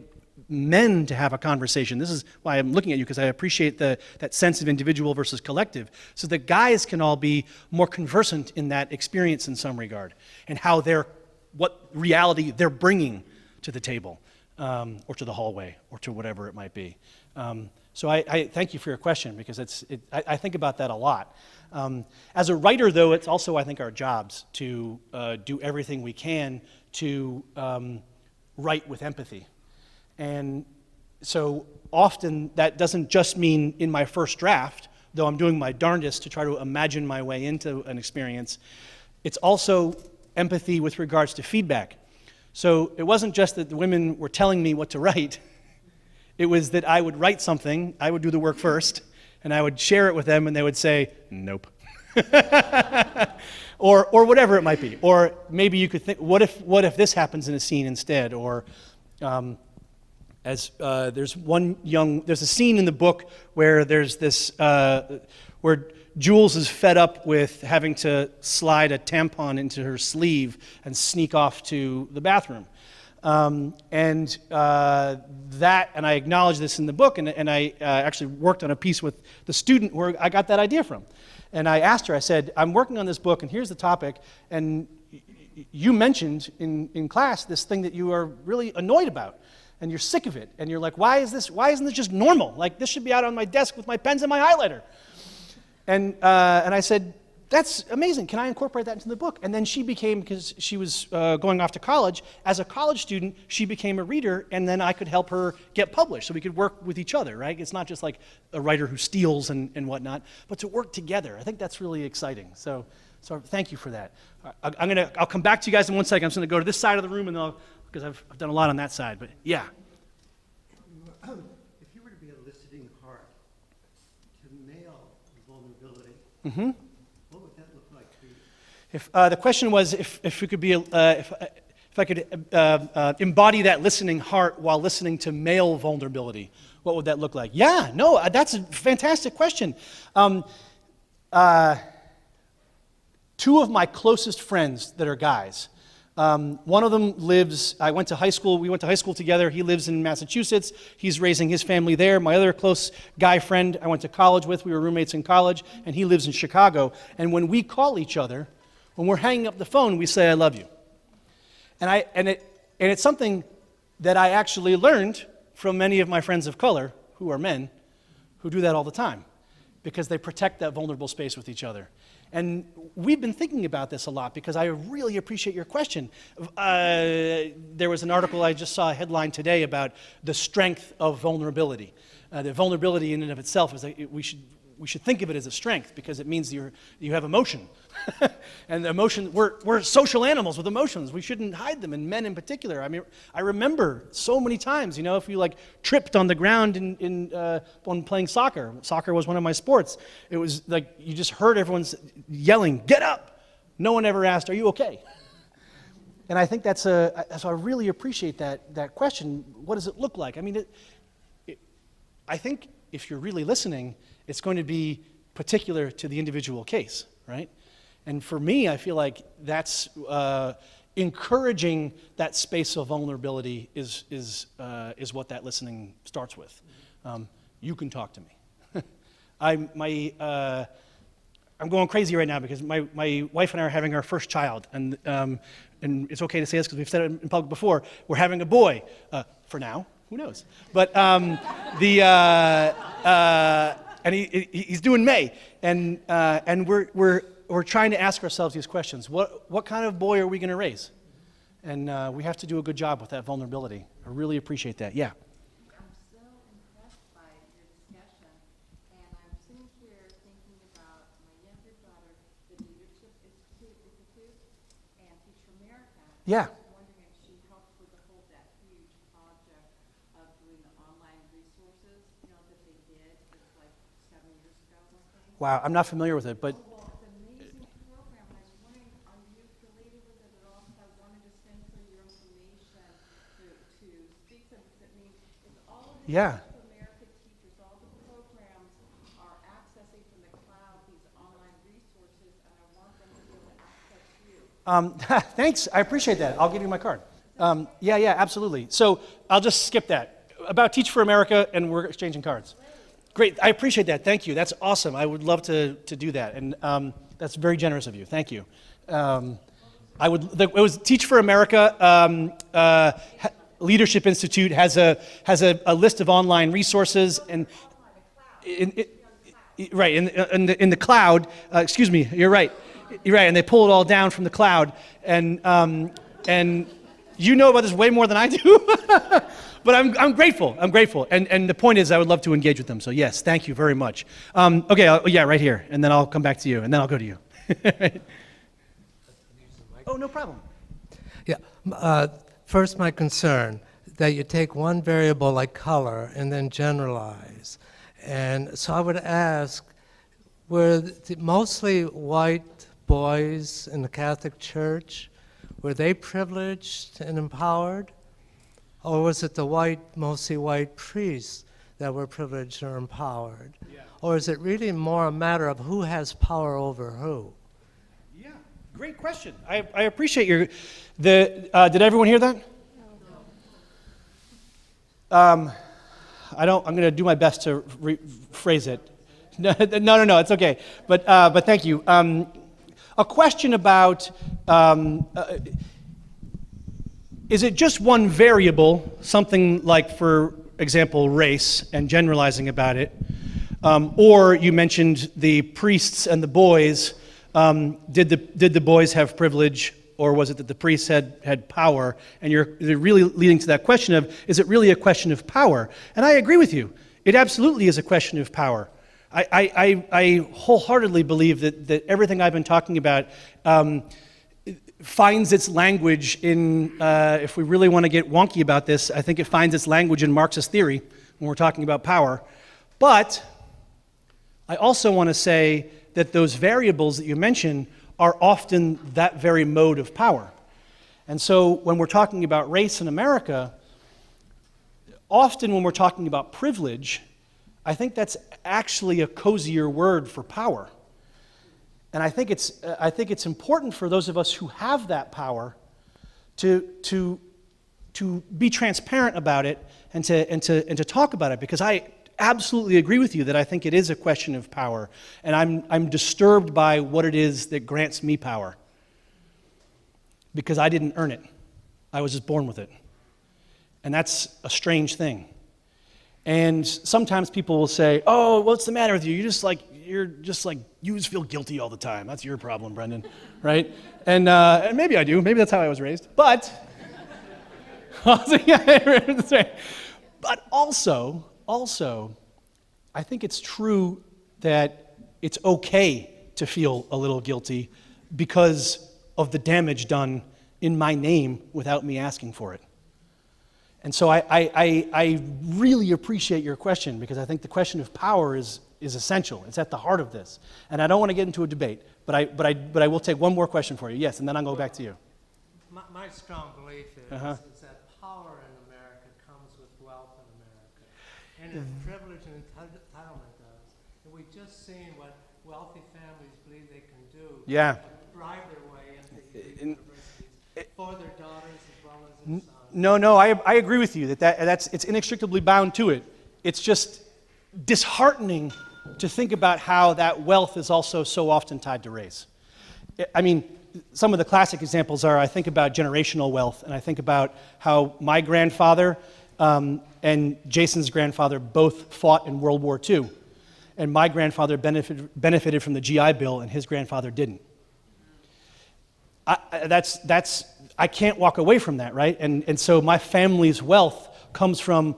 men to have a conversation. This is why I'm looking at you, because I appreciate that sense of individual versus collective, so that guys can all be more conversant in that experience in some regard, and how what reality they're bringing to the table, or to the hallway, or to whatever it might be. So I thank you for your question, because I think about that a lot. As a writer, though, it's also, I think, our jobs to do everything we can to write with empathy. And so often that doesn't just mean in my first draft, though I'm doing my darndest to try to imagine my way into an experience. It's also empathy with regards to feedback. So it wasn't just that the women were telling me what to write. It was that I would write something, I would do the work first, and I would share it with them, and they would say, nope. or whatever it might be. Or maybe you could think, what if this happens in a scene instead? Or there's a scene in the book where there's this, where Jules is fed up with having to slide a tampon into her sleeve and sneak off to the bathroom. And I acknowledge this in the book, and I actually worked on a piece with the student where I got that idea from. And I asked her, I said, I'm working on this book, and here's the topic, and you mentioned in class this thing that you are really annoyed about, and you're sick of it, and you're like, why isn't this just normal? Like, this should be out on my desk with my pens and my highlighter. And I said, that's amazing. Can I incorporate that into the book? And then she became, because she was going off to college, as a college student, she became a reader, and then I could help her get published, so we could work with each other, right? It's not just like a writer who steals and whatnot, but to work together. I think that's really exciting. So thank you for that. I'll come back to you guys in 1 second. I'm just going to go to this side of the room, and because I've done a lot on that side, but yeah. If you were to be a listening heart to male vulnerability, what would that look like for you? If the question was if we could be if I could embody that listening heart while listening to male vulnerability, what would that look like? Yeah, no, that's a fantastic question. Two of my closest friends that are guys. One of them we went to high school together. He lives in Massachusetts. He's raising his family there. My other close guy friend I went to college with, we were roommates in college, and he lives in Chicago. And when we call each other, when we're hanging up the phone, we say, I love you. And it's something that I actually learned from many of my friends of color, who are men, who do that all the time, because they protect that vulnerable space with each other. And we've been thinking about this a lot, because I really appreciate your question. There was an article, I just saw a headline today about the strength of vulnerability. The vulnerability in and of itself is that we should think of it as a strength, because it means you have emotion. And emotion, we're social animals with emotions. We shouldn't hide them, and men in particular. I mean, I remember so many times, if you tripped on the ground when playing soccer. Soccer was one of my sports. It was like you just heard everyone's yelling, "Get up!" No one ever asked, "Are you okay?" And I think so I really appreciate that question. What does it look like? I mean, I think if you're really listening, it's going to be particular to the individual case, right? And for me, I feel like that's encouraging that space of vulnerability is what that listening starts with. You can talk to me. I'm going crazy right now because my wife and I are having our first child, and it's okay to say this because we've said it in public before. We're having a boy for now. Who knows? But and he's doing May, and we're trying to ask ourselves these questions. What kind of boy are we going to raise? And we have to do a good job with that vulnerability. I really appreciate that. Yeah. I'm so impressed by your discussion, and I'm sitting here thinking about my younger daughter, the Leadership Institute, and Teach for America. Yeah. I was wondering if she helped with that huge project of doing the online resources, that they did. It's like 7 years ago, I think. Wow, I'm not familiar with it, but Well, it's an amazing program, and I was wondering, are you affiliated with it at all? Because I wanted to send her your information to speak to, because it means it's all of the yeah. American teachers, all the programs are accessing from the cloud these online resources, and I want them to be able to access you. Thanks, I appreciate that. I'll give you my card. Yeah, absolutely. So I'll just skip that. About Teach for America, and we're exchanging cards. Great, I appreciate that. Thank you. That's awesome. I would love to do that, and that's very generous of you. Thank you. It was Teach for America. Leadership Institute has a list of online resources, and Right, in the cloud, excuse me, you're right, and they pull it all down from the cloud, and you know about this way more than I do, but I'm grateful, and the point is I would love to engage with them, so yes, thank you very much. Okay, yeah, right here, and then I'll come back to you, and then I'll go to you. Oh, no problem. Yeah, first my concern, that you take one variable like color and then generalize. And so I would ask, were mostly white boys in the Catholic Church, were they privileged and empowered? Or was it the mostly white priests that were privileged or empowered? Yeah. Or is it really more a matter of who has power over who? Yeah, great question. I appreciate did everyone hear that? No. I'm going to do my best to rephrase it. No, it's okay. But thank you. A question about, is it just one variable, something like, for example, race, and generalizing about it? Or you mentioned the priests and the boys. Did the boys have privilege, or was it that the priests had power? And you're really leading to that question of, is it really a question of power? And I agree with you. It absolutely is a question of power. I wholeheartedly believe that everything I've been talking about finds its language in, if we really want to get wonky about this, I think it finds its language in Marxist theory when we're talking about power. But I also want to say that those variables that you mentioned are often that very mode of power. And so when we're talking about race in America, often when we're talking about privilege, I think that's actually a cozier word for power. And I think it's important for those of us who have that power to be transparent about it and to talk about it, because I absolutely agree with you that I think it is a question of power, and I'm disturbed by what it is that grants me power, because I didn't earn it. I was just born with it. And that's a strange thing. And sometimes people will say, "Oh, what's the matter with you? You just feel guilty all the time. That's your problem, Brendan," right? And maybe I do. Maybe that's how I was raised. But also, I think it's true that it's okay to feel a little guilty because of the damage done in my name without me asking for it. And so I really appreciate your question, because I think the question of power is essential. It's at the heart of this. And I don't want to get into a debate, but I will take one more question for you. Yes, and then I'll go back to you. My strong belief is that power in America comes with wealth in America. And privilege and entitlement does. And we've just seen what wealthy families believe they can do. Yeah. Bribe their way into universities for their daughters as well as their sons. No, I agree with you that's it's inextricably bound to it. It's just disheartening to think about how that wealth is also so often tied to race. I mean, some of the classic examples are, I think about generational wealth, and I think about how my grandfather and Jason's grandfather both fought in World War II, and my grandfather benefited from the GI Bill, and his grandfather didn't. I can't walk away from that, right? And so my family's wealth comes from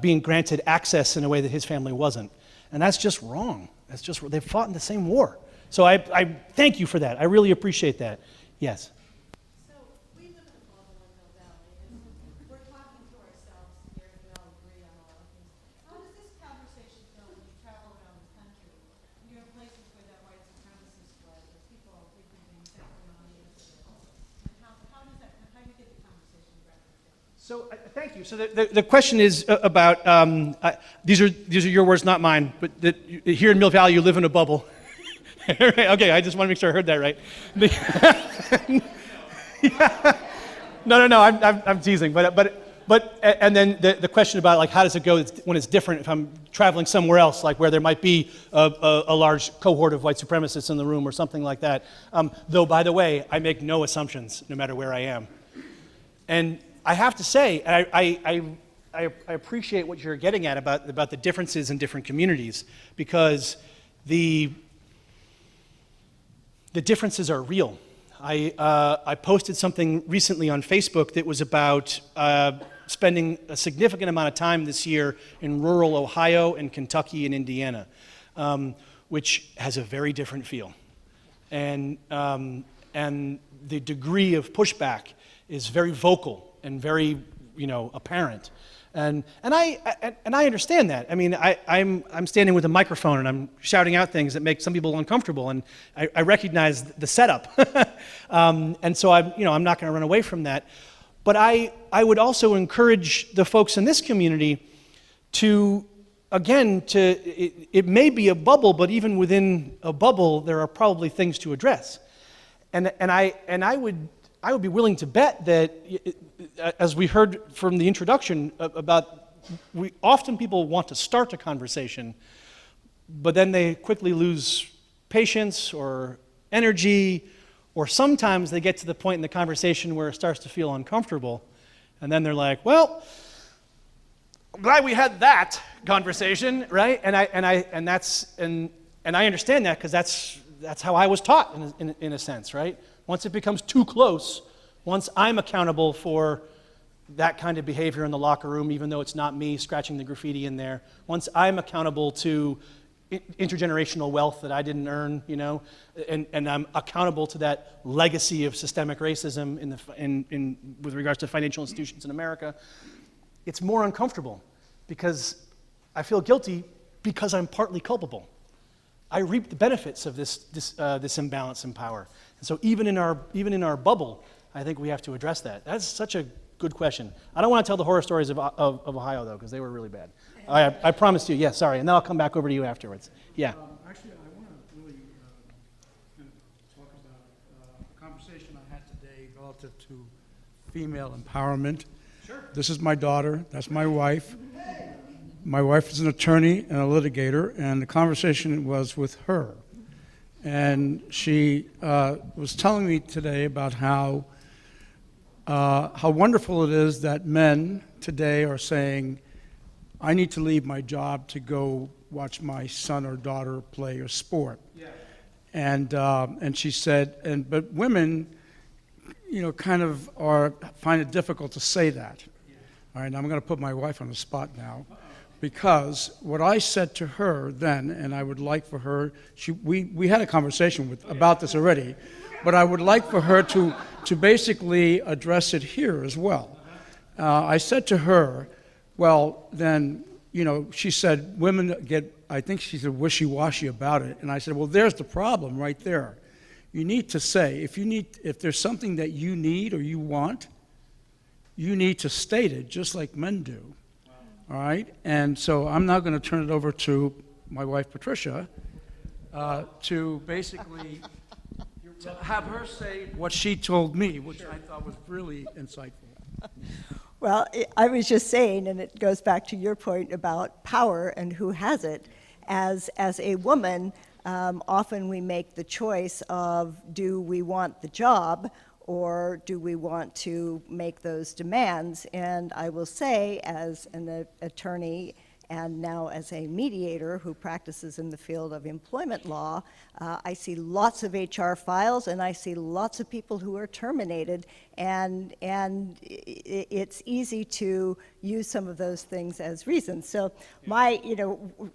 being granted access in a way that his family wasn't. And that's just wrong. They fought in the same war. So I thank you for that. I really appreciate that. Yes? So we live in a bubble in Mill Valley, and we're talking to ourselves here, and we all agree on a lot of things. How does this conversation go when you travel around the country, and you have places where that white supremacist was, or people frequenting sanctimonious, and how do you get the conversation going? So thank you. So the question is about, these are your words, not mine, but that here in Mill Valley you live in a bubble. Okay, I just want to make sure I heard that right. Yeah. No, I'm teasing, but and then the question about, like, how does it go when it's different if I'm traveling somewhere else, like where there might be a large cohort of white supremacists in the room or something like that. Though, by the way, I make no assumptions no matter where I am. And I have to say, I appreciate what you're getting at about the differences in different communities, because the differences are real. I posted something recently on Facebook that was about spending a significant amount of time this year in rural Ohio and Kentucky and Indiana, which has a very different feel. And the degree of pushback is very vocal and very, apparent. And I understand that. I mean, I'm standing with a microphone and I'm shouting out things that make some people uncomfortable, and I recognize the setup. And so I'm not going to run away from that. But I would also encourage the folks in this community to, again, it may be a bubble, but even within a bubble, there are probably things to address. And I would be willing to bet that, as we heard from the introduction often people want to start a conversation, but then they quickly lose patience or energy, or sometimes they get to the point in the conversation where it starts to feel uncomfortable, and then they're like, well, I'm glad we had that conversation, right? And I understand that, because that's how I was taught in a sense, right? Once it becomes too close, once I'm accountable for that kind of behavior in the locker room, even though it's not me scratching the graffiti in there, once I'm accountable to intergenerational wealth that I didn't earn, and I'm accountable to that legacy of systemic racism with regards to financial institutions in America, it's more uncomfortable, because I feel guilty because I'm partly culpable. I reap the benefits of this imbalance in power. And so even in our bubble, I think we have to address that. That's such a good question. I don't want to tell the horror stories of Ohio, though, because they were really bad. I promised you. Yeah, sorry. And then I'll come back over to you afterwards. Yeah. Actually, I want to really kind of talk about a conversation I had today relative to female empowerment. Sure. This is my daughter. That's my wife. My wife is an attorney and a litigator, and the conversation was with her. And she was telling me today about how wonderful it is that men today are saying, I need to leave my job to go watch my son or daughter play a sport. Yeah. And she said, but women, kind of find it difficult to say that. Yeah. All right, now I'm going to put my wife on the spot now. Because what I said to her then, and I would like for her, we had a conversation about this already, but I would like for her to basically address it here as well. I said to her, well, then, she said women get, I think she said, wishy-washy about it. And I said, well, there's the problem right there. You need to say, if there's something that you need or you want, you need to state it just like men do. All right, and so I'm now going to turn it over to my wife, Patricia, to basically have her say what she told me, which I thought was really insightful. Well, I was just saying, and it goes back to your point about power and who has it. As a woman, often we make the choice of, do we want the job, or do we want to make those demands? And I will say, as an attorney and now as a mediator who practices in the field of employment law, I see lots of HR files, and I see lots of people who are terminated, and it's easy to use some of those things as reasons. So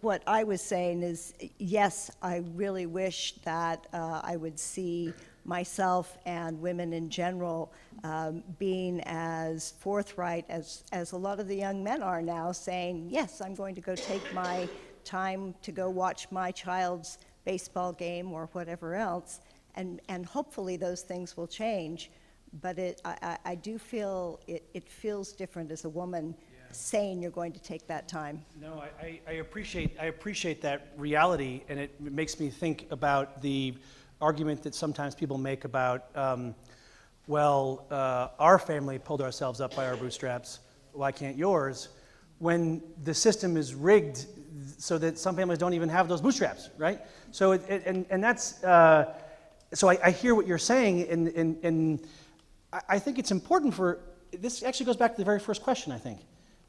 what I was saying is, yes, I really wish that I would see myself and women in general being as forthright as a lot of the young men are now, saying, yes, I'm going to go take my time to go watch my child's baseball game or whatever else, and hopefully those things will change. But I do feel it feels different as a woman saying you're going to take that time. No, I appreciate that reality, and it makes me think about the argument that sometimes people make about, our family pulled ourselves up by our bootstraps, why can't yours? When the system is rigged so that some families don't even have those bootstraps, right? So so I hear what you're saying, and I think it's important this actually goes back to the very first question, I think.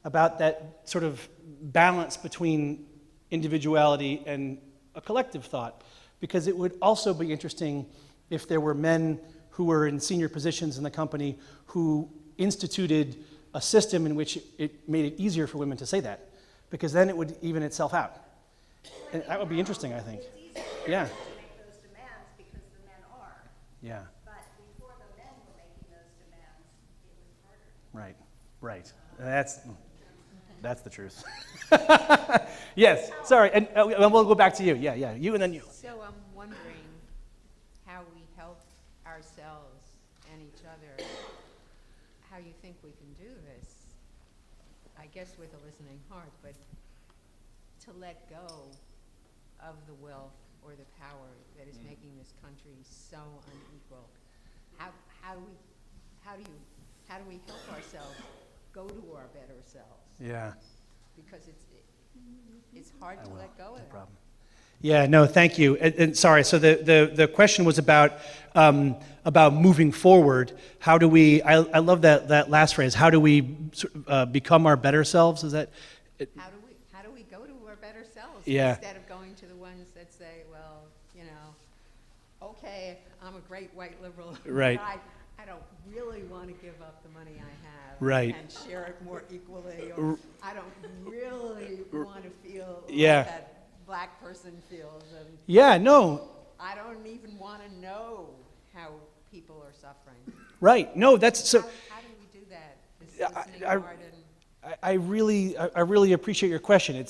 about that sort of balance between individuality and a collective thought, because it would also be interesting if there were men who were in senior positions in the company who instituted a system in which it made it easier for women to say that, because then it would even itself out. And that would be interesting, I think. Yeah. To make those demands because the men are. Yeah. But before the men were making those demands, it was harder. Right. Right. That's the truth. Yes. Sorry. And we'll go back to you. Yeah. Yeah. You and then you. So I'm wondering how we help ourselves and each other, how you think we can do this. I guess with a listening heart, but to let go of the wealth or the power that is making this country so unequal. How do we help ourselves go to our better selves? Yeah. Because it's hard to let go of that. Problem. Yeah, no, thank you. And sorry, so the question was about moving forward. How do we, I love that last phrase, how do we become our better selves? Is that? How do we go to our better selves Yeah. instead of going to the ones that say, well, you know, okay, I'm a great white liberal. Right. But I don't really want to give up the money I have Right. and share it more equally. Or I don't really want to feel Yeah. like that black person feels. And Yeah, no. I don't even want to know how people are suffering. Right. No, that's so. How do we do that? This listening I- part and I really appreciate your question.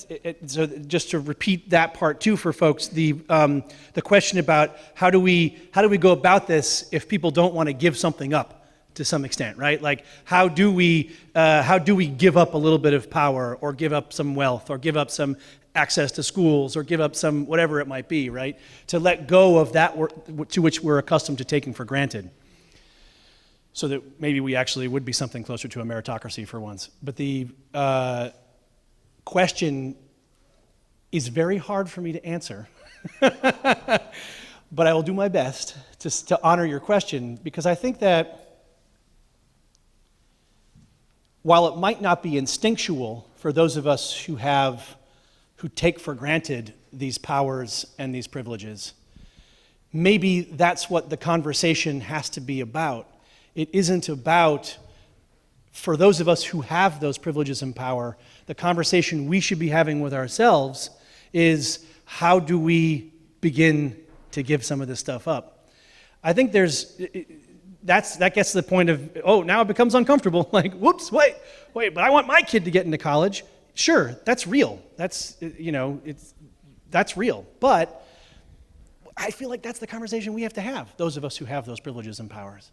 So just to repeat that part too for folks, the question about how do we go about this if people don't want to give something up to some extent, right? Like how do we give up a little bit of power, or give up some wealth, or give up some access to schools, or give up some whatever it might be, right? To let go of that to which we're accustomed to taking for granted, so that maybe we actually would be something closer to a meritocracy for once. But the question is very hard for me to answer. But I will do my best to honor your question, because I think that while it might not be instinctual for those of us who take for granted these powers and these privileges, maybe that's what the conversation has to be about. It isn't about, for those of us who have those privileges and power, the conversation we should be having with ourselves is, how do we begin to give some of this stuff up? I think that gets to the point of, oh, now it becomes uncomfortable. Like, whoops, wait, but I want my kid to get into college. Sure, that's real. That's real. But I feel like that's the conversation we have to have, those of us who have those privileges and powers.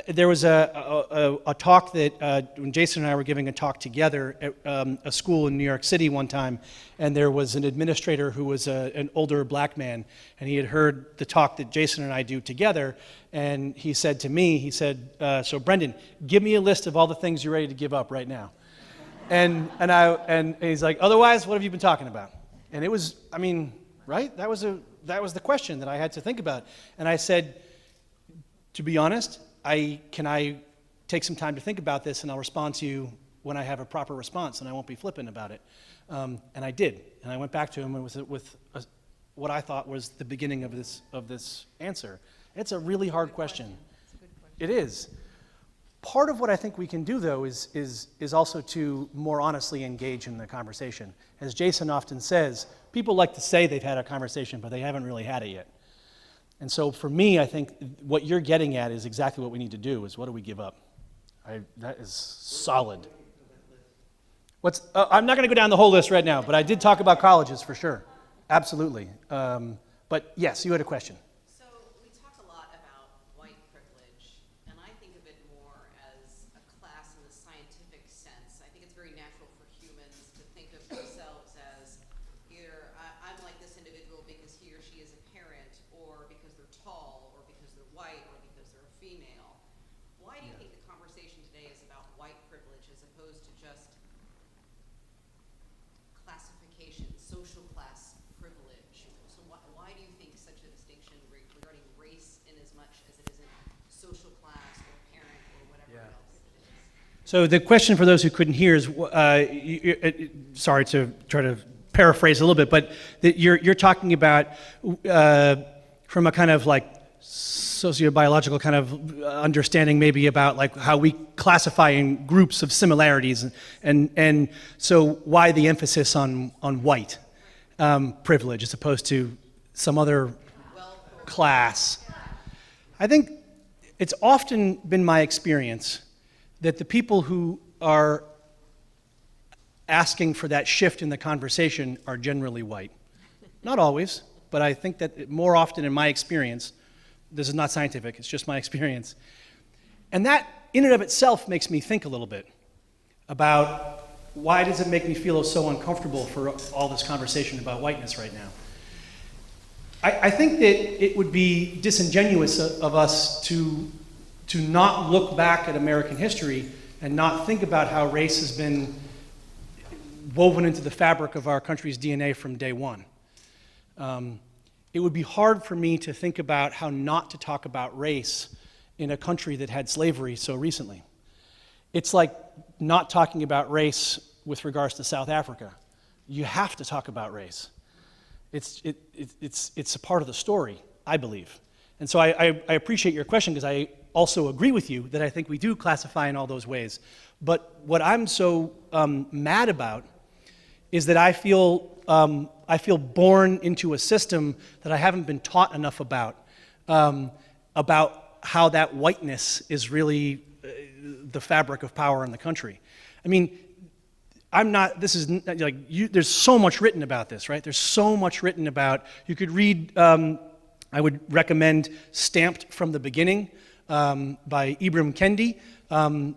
There was a talk that when Jason and I were giving a talk together at a school in New York City one time, and there was an administrator who was an older black man, and he had heard the talk that Jason and I do together, and he said to me, so Brendan, give me a list of all the things you're ready to give up right now. And he's like, otherwise, what have you been talking about? And it was, right? That was the question that I had to think about. And I said, to be honest, can I take some time to think about this, and I'll respond to you when I have a proper response, and I won't be flippant about it. And I did, and I went back to him with what I thought was the beginning of this answer. It's a really hard question. it's a good question. It is. Part of what I think we can do, though, is also to more honestly engage in the conversation. As Jason often says, people like to say they've had a conversation, but they haven't really had it yet. And so for me, I think what you're getting at is exactly what we need to do, is what do we give up? That is solid. I'm not going to go down the whole list right now, but I did talk about colleges for sure. Absolutely. But yes, you had a question. So we talk a lot about white privilege, and I think of it more as a class in the scientific sense. I think it's very natural for humans to think of themselves as either I'm like this individual because he or she is a parent, or because they're tall, or because they're white, or because they're a female. Why do you think the conversation today is about white privilege as opposed to just classification, social class privilege? So why do you think such a distinction regarding race in as much as it isn't social class or parent or whatever else it is? So the question for those who couldn't hear is, sorry to try to paraphrase a little bit, but that you're talking about from a kind of like sociobiological kind of understanding maybe about like how we classify in groups of similarities, and so why the emphasis on white privilege as opposed to some other class. I think it's often been my experience that the people who are asking for that shift in the conversation are generally white. Not always, but I think that more often in my experience, this is not scientific, it's just my experience. And that in and of itself makes me think a little bit about why does it make me feel so uncomfortable for all this conversation about whiteness right now. I think that it would be disingenuous of us to not look back at American history and not think about how race has been woven into the fabric of our country's DNA from day one. It would be hard for me to think about how not to talk about race in a country that had slavery so recently. It's like not talking about race with regards to South Africa. You have to talk about race. It's a part of the story, I believe. And so I appreciate your question because I also agree with you that I think we do classify in all those ways. But what I'm so mad about is that I feel born into a system that I haven't been taught enough about how that whiteness is really the fabric of power in the country. I mean, there's so much written about this, right? There's so much written about, you could read, I would recommend Stamped from the Beginning by Ibram Kendi.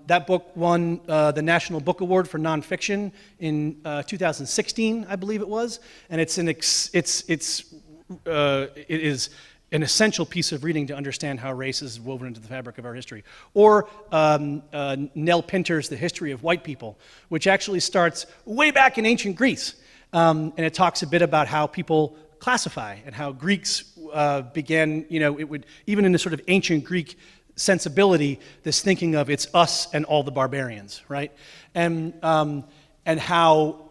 That book won the National Book Award for Nonfiction in 2016, I believe it was, and it is an essential piece of reading to understand how race is woven into the fabric of our history. Or Nell Pinter's The History of White People, which actually starts way back in ancient Greece, and it talks a bit about how people classify and how Greeks began, it would, even in the sort of ancient Greek sensibility, this thinking of it's us and all the barbarians, right? And how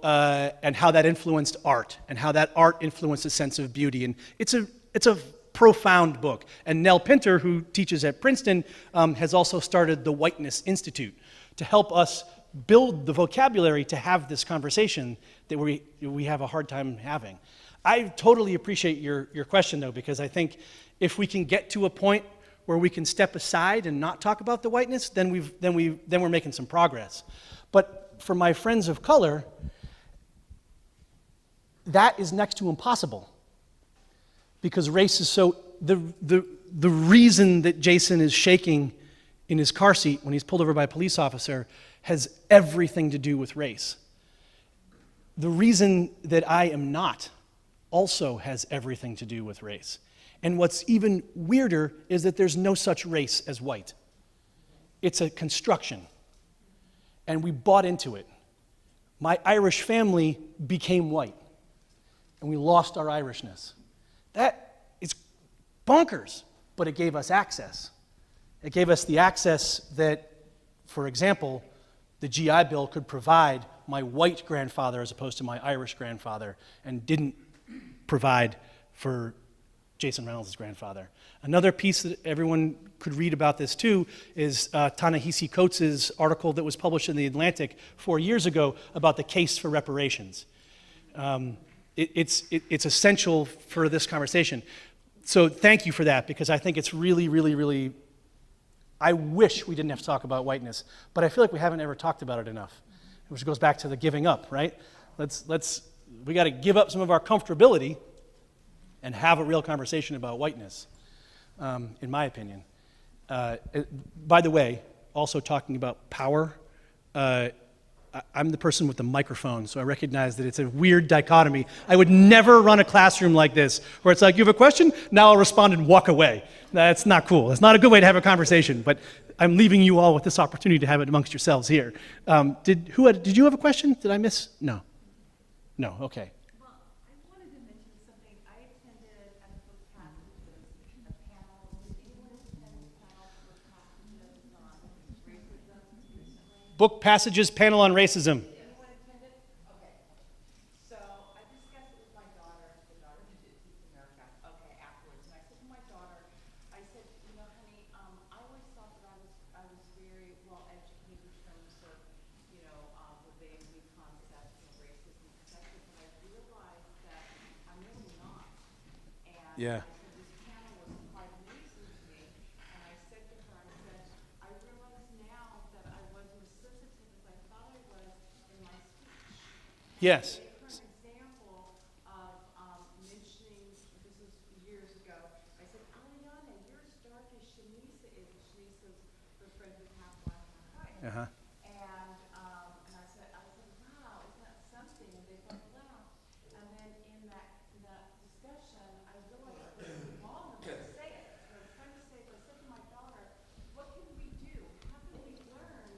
that influenced art, and how that art influenced a sense of beauty. And it's a profound book. And Nell Pinter, who teaches at Princeton, has also started the Whiteness Institute to help us build the vocabulary to have this conversation that we have a hard time having. I totally appreciate your question, though, because I think if we can get to a point where we can step aside and not talk about the whiteness, then we're making some progress. But for my friends of color, that is next to impossible, because race is so, the reason that Jason is shaking in his car seat when he's pulled over by a police officer has everything to do with race. The reason that I am not also has everything to do with race. And what's even weirder is that there's no such race as white. It's a construction. And we bought into it. My Irish family became white, and we lost our Irishness. That is bonkers, but it gave us access. It gave us the access that, for example, the GI Bill could provide my white grandfather as opposed to my Irish grandfather, and didn't provide for Jason Reynolds' grandfather. Another piece that everyone could read about this too is Ta-Nehisi Coates' article that was published in The Atlantic 4 years ago about the case for reparations. It's essential for this conversation. So thank you for that, because I think it's really, really, really, I wish we didn't have to talk about whiteness, but I feel like we haven't ever talked about it enough, which goes back to the giving up, right? We got to give up some of our comfortability and have a real conversation about whiteness, in my opinion. By the way, also talking about power, I'm the person with the microphone, so I recognize that it's a weird dichotomy. I would never run a classroom like this, where it's like, you have a question? Now I'll respond and walk away. That's not cool. It's not a good way to have a conversation, but I'm leaving you all with this opportunity to have it amongst yourselves here. Did you have a question? Did I miss? No. No, okay. Well, I wanted to mention something. I attended at a book passages, a panel. Did anyone attend a panel for passages on racism recently? Book Passages panel on racism. Anyone attended? Okay. So I discussed it with my daughter, the daughter who did Teach America, okay, afterwards. And I said to my daughter, I said, you know, honey, I always thought that I was very well educated in terms of, you know, obeying new concepts and racism, etc. But I realized that I'm really not. And Yeah. I said, this panel was quite amazing to me. And I said to her, I said, I realize now that I wasn't as sensitive as I thought I was in my speech. Yes. I gave her an example of mentioning, this was years ago, I said, Aliana, you're as dark as Shanisa is. And Shanisa's her friend who's half black, half white. Uh-huh. And I said, wow, isn't that something? And they both laughed. And then in that discussion, I realized it was wrong to say it. So I was trying to say, so I said to my daughter, what can we do? How can we learn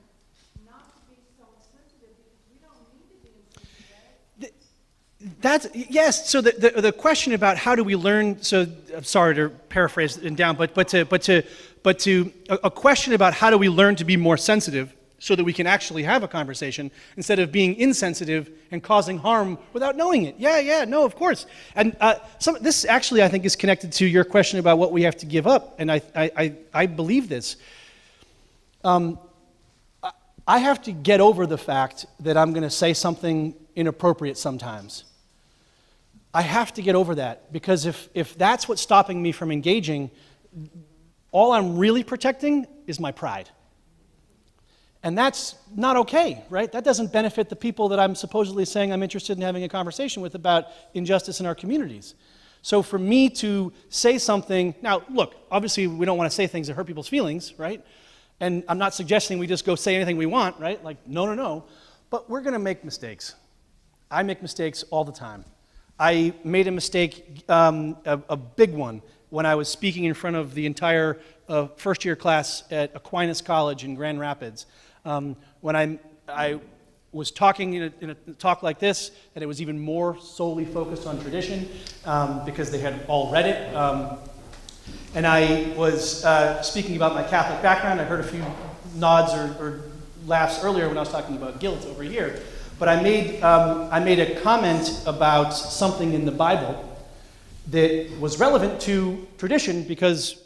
not to be so insensitive? Because we don't need to be insensitive. That's yes. So the question about how do we learn? So I'm sorry to paraphrase it down, but a question about how do we learn to be more sensitive so that we can actually have a conversation instead of being insensitive and causing harm without knowing it. Yeah, no, of course. And this actually I think is connected to your question about what we have to give up, and I believe this. I have to get over the fact that I'm going to say something inappropriate sometimes. I have to get over that, because if that's what's stopping me from engaging, all I'm really protecting is my pride. And that's not okay, right? That doesn't benefit the people that I'm supposedly saying I'm interested in having a conversation with about injustice in our communities. So for me to say something, now look, obviously we don't want to say things that hurt people's feelings, right? And I'm not suggesting we just go say anything we want, right? Like, no. But we're going to make mistakes. I make mistakes all the time. I made a mistake, a big one, when I was speaking in front of the entire first-year class at Aquinas College in Grand Rapids. When I was talking in a talk like this, and it was even more solely focused on tradition, because they had all read it. And I was speaking about my Catholic background. I heard a few nods or laughs earlier when I was talking about guilt over here. But I made a comment about something in the Bible that was relevant to tradition, because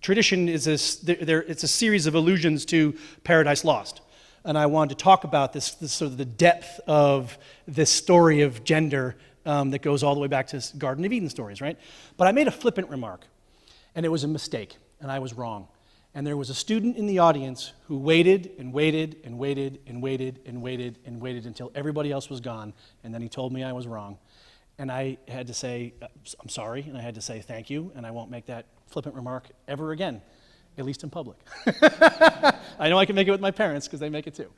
tradition is it's a series of allusions to Paradise Lost. And I wanted to talk about this sort of the depth of this story of gender that goes all the way back to Garden of Eden stories, right? But I made a flippant remark, and it was a mistake, and I was wrong. And there was a student in the audience who waited and waited and waited and waited and waited and waited until everybody else was gone, and then he told me I was wrong. And I had to say, I'm sorry, and I had to say thank you, and I won't make that flippant remark ever again, at least in public. I know I can make it with my parents, because they make it too.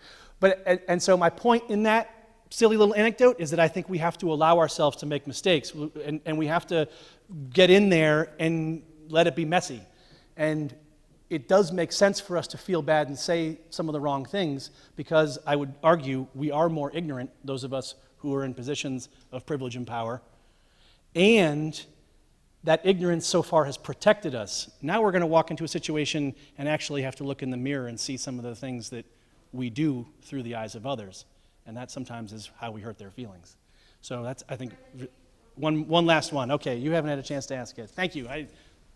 And so my point in that silly little anecdote is that I think we have to allow ourselves to make mistakes, and we have to get in there and let it be messy. And it does make sense for us to feel bad and say some of the wrong things, because I would argue we are more ignorant, those of us who are in positions of privilege and power, and that ignorance so far has protected us. Now we're going to walk into a situation and actually have to look in the mirror and see some of the things that we do through the eyes of others, and that sometimes is how we hurt their feelings. So that's, I think, one last one. Okay, you haven't had a chance to ask it. Thank you. I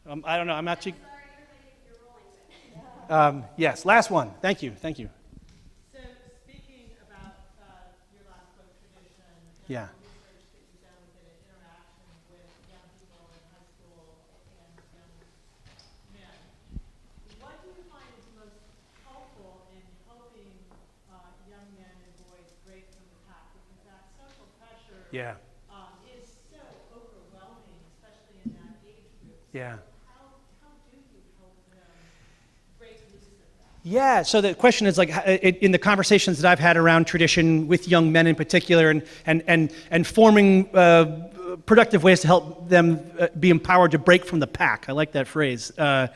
don't know, I'm not... Yes, last one. Thank you. So speaking about your last book, Tradition, and Yeah. the research that you've done with it, interaction with young people in high school and young men, what do you find is most helpful in helping young men and boys break from the pack? Because that social pressure Yeah. is so overwhelming, especially in that age group. Yeah. How do you help them break loose of that? Yeah, so the question is, like, in the conversations that I've had around tradition with young men in particular, and forming productive ways to help them be empowered to break from the pack. I like that phrase. When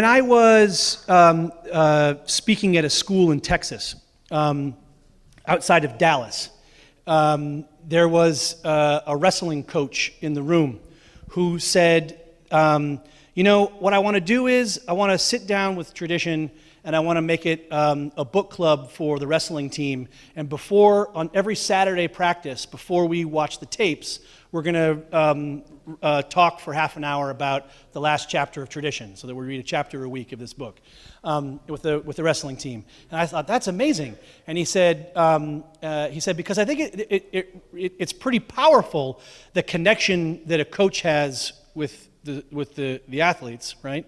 I was speaking at a school in Texas, outside of Dallas, there was a wrestling coach in the room who said, You know, what I want to do is I want to sit down with tradition and I want to make it a book club for the wrestling team. And on every Saturday practice, before we watch the tapes, we're going to talk for half an hour about the last chapter of Tradition, so that we read a chapter a week of this book with the wrestling team. And I thought, that's amazing. And he said, because I think it's pretty powerful, the connection that a coach has with the athletes, right?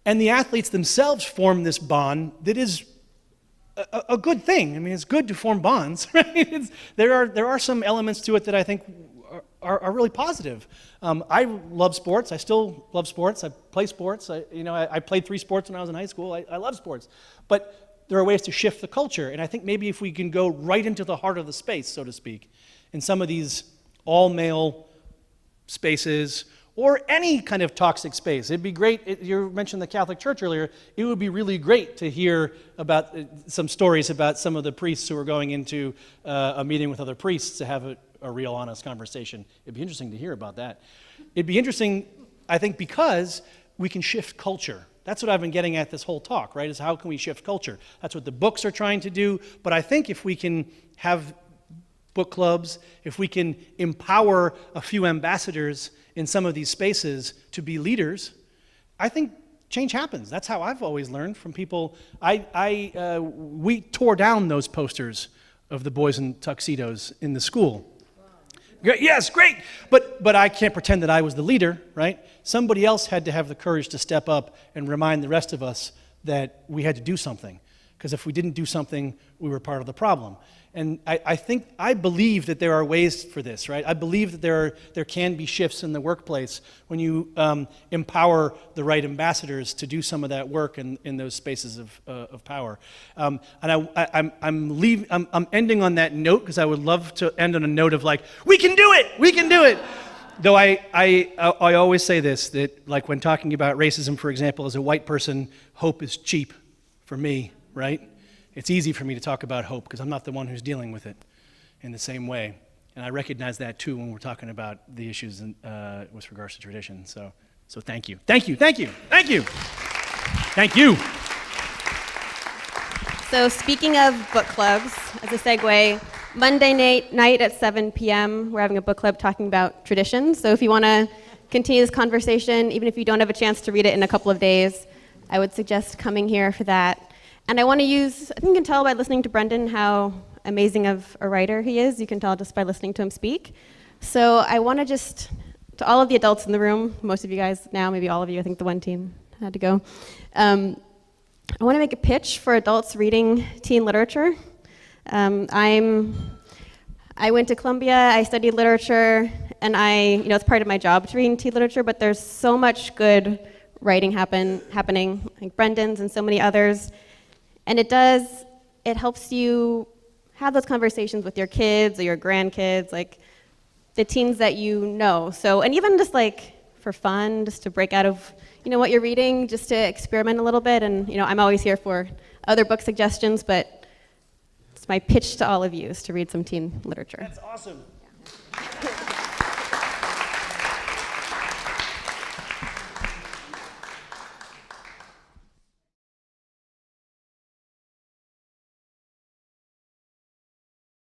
And the athletes themselves form this bond that is a good thing. I mean, it's good to form bonds, right? There are some elements to it that I think are really positive. I love sports. I still love sports. I play sports. I played 3 sports when I was in high school. I love sports. But there are ways to shift the culture. And I think maybe if we can go right into the heart of the space, so to speak, in some of these all-male spaces, or any kind of toxic space. It'd be great, you mentioned the Catholic Church earlier, it would be really great to hear about some stories about some of the priests who are going into a meeting with other priests to have a real honest conversation. It'd be interesting to hear about that. It'd be interesting, I think, because we can shift culture. That's what I've been getting at this whole talk, right, is how can we shift culture? That's what the books are trying to do, but I think if we can have book clubs, if we can empower a few ambassadors in some of these spaces to be leaders, I think change happens. That's how I've always learned from people. We tore down those posters of the boys in tuxedos in the school. Great, yes, great, but I can't pretend that I was the leader, right? Somebody else had to have the courage to step up and remind the rest of us that we had to do something. Because if we didn't do something, we were part of the problem. And I believe that there are ways for this, right? I believe that there can be shifts in the workplace when you empower the right ambassadors to do some of that work in those spaces of power. And I'm ending on that note because I would love to end on a note of like, we can do it, we can do it. Though I always say this, that like when talking about racism, for example, as a white person, hope is cheap for me, right? It's easy for me to talk about hope because I'm not the one who's dealing with it in the same way. And I recognize that too when we're talking about the issues with regards to tradition. So thank you. Thank you, thank you, thank you. Thank you. So speaking of book clubs, as a segue, Monday night at 7 p.m., we're having a book club talking about tradition. So if you want to continue this conversation, even if you don't have a chance to read it in a couple of days, I would suggest coming here for that. And I want to I think you can tell by listening to Brendan how amazing of a writer he is. You can tell just by listening to him speak. So I want to to all of the adults in the room, most of you guys now, maybe all of you, I think the one team had to go. I want to make a pitch for adults reading teen literature. I went to Columbia, I studied literature, and it's part of my job to read teen literature, but there's so much good writing happening, like Brendan's and so many others. And it helps you have those conversations with your kids or your grandkids, like the teens that you know. So, and even just like for fun, just to break out of, what you're reading, just to experiment a little bit. And, I'm always here for other book suggestions, but it's my pitch to all of you is to read some teen literature. That's awesome.